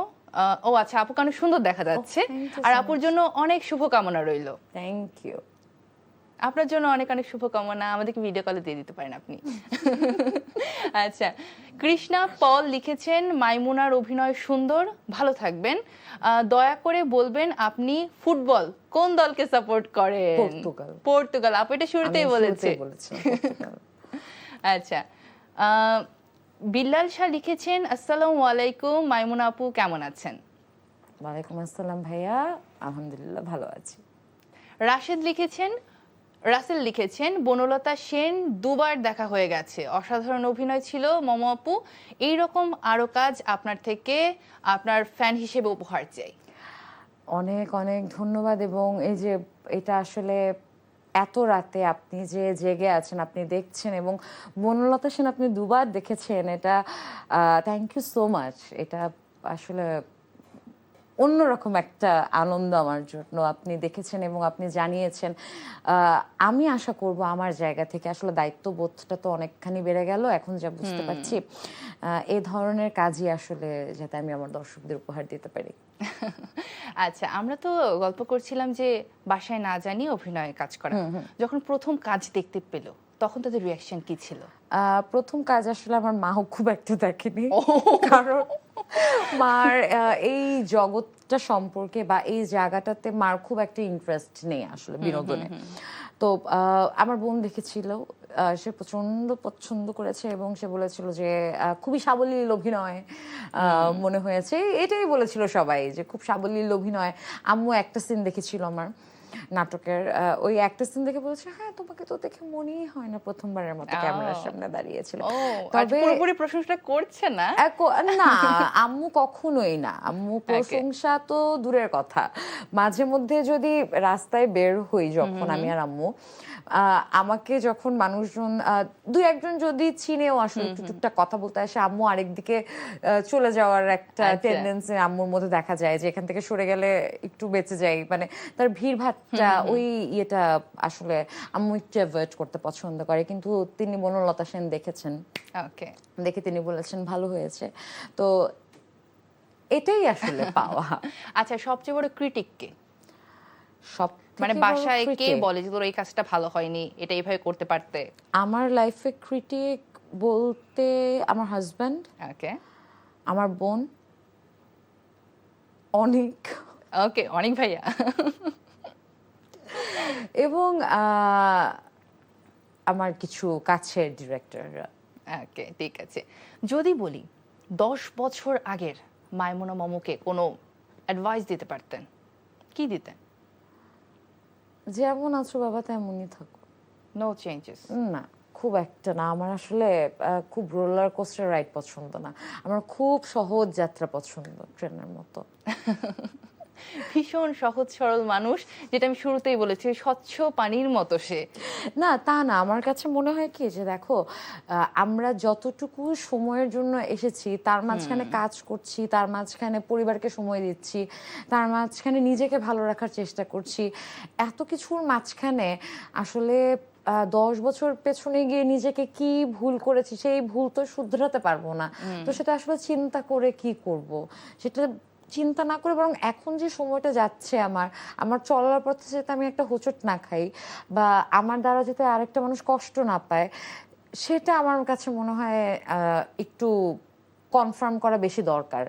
ও আচ্ছা, আপুকে অনেক সুন্দর দেখা যাচ্ছে, thank you আর so আপুর much. জন্য অনেক শুভকামনা রইল। Thank you. আপনার জন্য অনেক অনেক শুভকামনা, আমাদেরকে ভিডিও কলে দিয়ে দিতে পারেন আপনি। আচ্ছা, কৃষ্ণা পল লিখেছেন মাইমুনার অভিনয় সুন্দর, ভালো থাকবেন। দয়া করে বলবেন আপনি ফুটবল কোন দলকে সাপোর্ট করেন? পর্তুগাল। পর্তুগাল, আপু এটা শুরুতেই বলেছে। পর্তুগাল। আচ্ছা, বিল্লাল শাহ লিখেছেন আসসালামু আলাইকুম মাইমুনা আপু কেমন আছেন? ওয়ালাইকুম আসসালাম ভাইয়া, আলহামদুলিল্লাহ ভালো আছি। রাসেল লিখেছেন বনলতা সেন দুবার দেখা হয়ে গেছে, অসাধারণ অভিনয় ছিল মম আপু, এইরকম আরো কাজ আপনার থেকে আপনার ফ্যান হিসেবে উপহার চাই। অনেক অনেক ধন্যবাদ। এবং এই যে এটা আসলে এত রাতে আপনি যে জেগে আছেন, আপনি দেখছেন, এবং বনলতা সেন আপনি দুবার দেখেছেন, এটা থ্যাংক ইউ সো মাচ। এটা আসলে অন্যরকম একটা আনন্দ আমার জন্য। আপনি দেখেছেন এবং আপনি জানিয়েছেন। আমি আশা করব আমার জায়গা থেকে আসলে দায়িত্ববোধটা তো অনেকখানি বেড়ে গেল এখন যা বুঝতে পারছি, এই ধরনের কাজই আসলে যাতে আমি আমার দর্শকদের উপহার দিতে পারি। আচ্ছা, আমরা তো গল্প করছিলাম যে বাসায় না জানিয়ে অভিনয়ে কাজ করা, যখন প্রথম কাজ দেখতে পেল তখন তাদের রিয়াকশন কি ছিল? প্রথম কাজ আসলে আমার মাও খুব একটা দেখেনি, কারণ মার এই জগৎটা সম্পর্কে বা এই জায়গাটাতে মার খুব একটা ইন্টারেস্ট নেই আসলে বিনোদনে। তো আমার বোন দেখেছিল, সে প্রচন্ড পছন্দ করেছে এবং সে বলেছিল যে খুবই সাবলীল অভিনয় মনে হয়েছে, এটাই বলেছিল সবাই যে খুব সাবলীল অভিনয়। আম্মু একটা সিন দেখেছিল আমার নাটকের, ওই একটা সিন দেখে বলেছে হ্যাঁ তোমাকে তো দেখে মনেই হয় না প্রথমবারের মতো ক্যামেরার সামনে দাঁড়িয়েছিল। তবে পুরোপুরি প্রশংসা করছে না, না আম্মু কখনোই না, আম্মু প্রশংসা তো দূরের কথা, মাঝে মধ্যে যদি রাস্তায় বের হই যখন আমি আর আম্মু, আমাকে যখন মানুষজন দুই একজন যদি চিনেও আসলে একটু টুকটাক কথা বলতে আসে, আম্মু আরেকদিকে চলে যাওয়ার একটা টেন্ডেন্সি আম্মুর মধ্যে দেখা যায়, যে এখান থেকে সরে গেলে একটু বেঁচে যাই, মানে তার ভিড় ভাট্টা ওই ইয়েটা আসলে আম্মু একটু অ্যাভয়েড করতে পছন্দ করে। কিন্তু তিনি বনলতা সেন দেখেছেন, ওকে, দেখে তিনি বলেছেন ভালো হয়েছে, তো এটাই আসলে পাওয়া। আচ্ছা, সবচেয়ে বড় ক্রিটিক কে? সব মানে বাসায় কে বলে যে তোর এই কাজটা ভালো হয়নি, এটা এইভাবে করতে পারতে? আমার লাইফে ক্রিটিক বলতে আমার হাজব্যান্ড, ওকে, আমার বোন, অনেক, ওকে অনেক ভাইয়া, এবং আমার কিছু কাছের ডিরেক্টররা। ওকে ঠিক আছে। যদি বলি 10 বছর আগের মাইমুনা মমকে কোনো অ্যাডভাইস দিতে পারতেন, কি দিতেন? যেমন আছো বাবা তেমনই থাকো, নো চেঞ্জেস? না খুব একটা না, আমার আসলে খুব রোলার কোস্টার রাইড পছন্দ না, আমার খুব সহজ যাত্রা পছন্দ, ট্রেনের মতো। ভীষণ সহজ সরল মানুষ, যেটা আমি শুরুতেই বলেছি, স্বচ্ছ পানির মতো সে। না তা না, আমার কাছে মনে হয় কি যে দেখো আমরা যতটুকু সময়ের জন্য এসেছি তার মাঝখানে কাজ করছি, তার মাঝখানে পরিবারকে সময় দিচ্ছি, তার মাঝখানে নিজেকে ভালো রাখার চেষ্টা করছি, এত কিছুর মাঝখানে আসলে 10 বছর পেছনে গিয়ে নিজেকে কি ভুল করেছি সেই ভুল তো শুধরাতে পারবো না, তো সেটা আসলে চিন্তা করে কি করব, সেটা চিন্তা না করে বরং এখন যে সময়টা যাচ্ছে আমার চলার পথে যাতে আমি একটা হোঁচট না খাই বা আমার দ্বারা যাতে আরেকটা মানুষ কষ্ট না পায়, সেটা আমার কাছে মনে হয় একটু কনফার্ম করা বেশি দরকার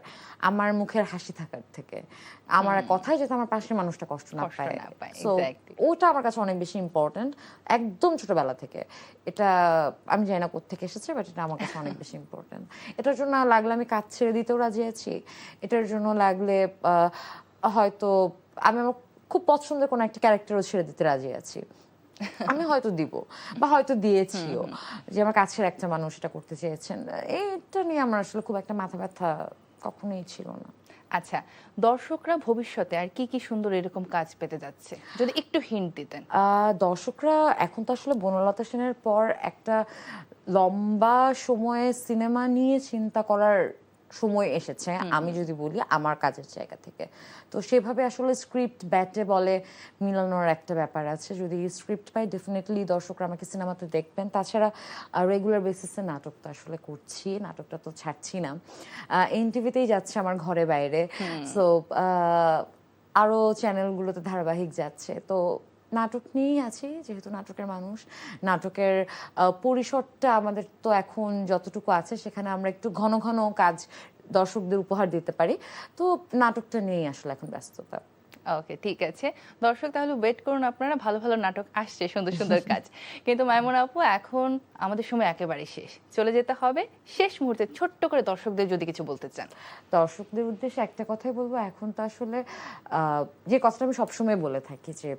আমার মুখের হাসি থাকার থেকে। আমার কথায় যাতে আমার পাশের মানুষটা কষ্ট না কষ্ট পায়, না পায়, সো exactly. ওটা আমার কাছে অনেক বেশি ইম্পর্ট্যান্ট একদম ছোটবেলা থেকে। এটা আমি জানি না কোত্থেকে এসেছে, বাট এটা আমার কাছে অনেক বেশি ইম্পর্ট্যান্ট। এটার জন্য লাগলে আমি কাজ ছেড়ে দিতেও রাজি আছি, এটার জন্য লাগলে হয়তো আমি আমার খুব পছন্দের কোনো একটা ক্যারেক্টারও ছেড়ে দিতে রাজি আছি, আমি হয়তো দিব বা হয়তো দিয়েছিও, যে আমার কাছের একটা মানুষ এটা করতে চেয়েছেন। এইটা নিয়ে আমার আসলে খুব একটা মাথা ব্যথা কখনোই ছিল না। আচ্ছা, দর্শকরা ভবিষ্যতে আর কি কি সুন্দর এরকম কাজ পেতে যাচ্ছে, যদি একটু হিন্ট দিতেন। দর্শকরা এখন তো আসলে বনলতা সেনের পর একটা লম্বা সময়ে সিনেমা নিয়ে চিন্তা করার সময় এসেছে, আমি যদি বলি আমার কাজের জায়গা থেকে। তো সেভাবে আসলে স্ক্রিপ্ট ব্যাটে বলে মিলানোর একটা ব্যাপার আছে। যদি স্ক্রিপ্ট পাই ডেফিনেটলি দর্শকরা আমাকে সিনেমাতে দেখবেন। তাছাড়া রেগুলার বেসিসে নাটক তো আসলে করছি, নাটকটা তো ছাড়ছি না, এনটিভিতেই যাচ্ছে আমার ঘরে বাইরে। সো আরও চ্যানেলগুলোতে ধারাবাহিক যাচ্ছে। তো নাটক নিয়েই আছি, যেহেতু নাটকের মানুষ। নাটকের পরিসরটা আমাদের তো এখন যতটুকু আছে সেখানে আমরা একটু ঘন ঘন কাজ দর্শকদের উপহার দিতে পারি। তো নাটকটা নিয়েই আসলে এখন ব্যস্ততা। ওকে, ঠিক আছে। দর্শক তাহলে ওয়েট করুন, আপনারা ভালো ভালো নাটক আসছে, সুন্দর সুন্দর কাজ। কিন্তু মাইমুনা আপু, এখন আমাদের সময় একেবারে শেষ, চলে যেতে হবে। শেষ মুহূর্তে ছোট্ট করে দর্শকদের যদি কিছু বলতে চান। দর্শকদের উদ্দেশ্যে একটা কথাই বলবো, এখন তো আসলে যে কথাটা আমি সবসময় বলে থাকি যে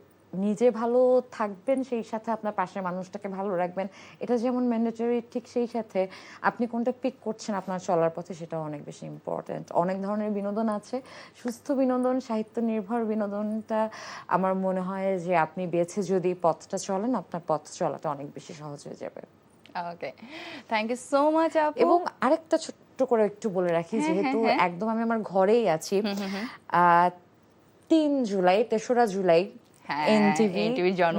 নিজে ভালো থাকবেন, সেই সাথে আপনার পাশের মানুষটাকে ভালো রাখবেন, এটা যেমন ম্যান্ডেটরি, ঠিক সেই সাথে আপনি কোনটা পিক করছেন আপনার চলার পথে সেটাও অনেক বেশি ইম্পর্ট্যান্ট। অনেক ধরনের বিনোদন আছে, সুস্থ বিনোদন, সাহিত্য নির্ভর বিনোদনটা আমার মনে হয় যে আপনি বেছে যদি পথটা চলেন, আপনার পথ চলাটা অনেক বেশি সহজ হয়ে যাবে। ওকে, থ্যাংক ইউ সো মাচ আপু। এবং আরেকটা ছোট্ট করে একটু বলে রাখি, যেহেতু একদম আমি আমার ঘরেই আছি, 3 জুলাই 3রা জুলাই এনটিভি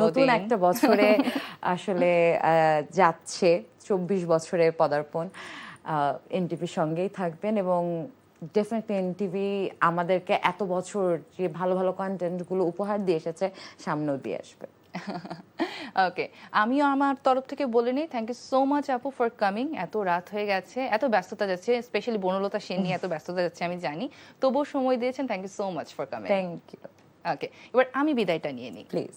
নতুন একটা বছরে আসলে যাচ্ছে, 24 বছরে পদার্পণ। এনটিভির সঙ্গেই থাকবেন এবং ডেফিনেটলি এনটিভি আমাদেরকে এত বছর যে ভালো ভালো কন্টেন্টগুলো উপহার দিয়ে এসেছে, সামনেও দিয়ে আসবে। ওকে, আমিও আমার তরফ থেকে বলে নিই, থ্যাংক ইউ সো মাচ আপু ফর কামিং। এত রাত হয়ে গেছে, এত ব্যস্ততা যাচ্ছে, স্পেশালি বনলতা সেন নিয়ে এত ব্যস্ততা যাচ্ছে আমি জানি, তবুও সময় দিয়েছেন, thank you so much for coming. Thank you. Okay, এবার আমি বিদায়টা নিয়ে নিই। প্লিজ।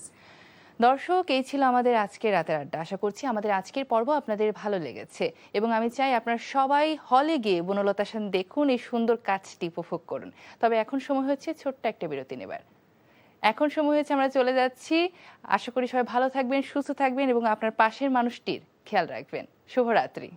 দর্শক, এই ছিল আমাদের আজকের রাতের আড্ডা। আশা করছি আমাদের আজকের পর্ব আপনাদের ভালো লেগেছে এবং আমি চাই আপনারা সবাই হলে গিয়ে বনলতা সেন দেখুন, এই সুন্দর কাজটি উপভোগ করুন। তবে এখন সময় হচ্ছে ছোট্ট একটা বিরতি নেবার। এখন সময় হয়েছে আমরা চলে যাচ্ছি। আশা করি সবাই ভালো থাকবেন, সুস্থ থাকবেন এবং আপনার পাশের মানুষটির খেয়াল রাখবেন। শুভরাত্রি।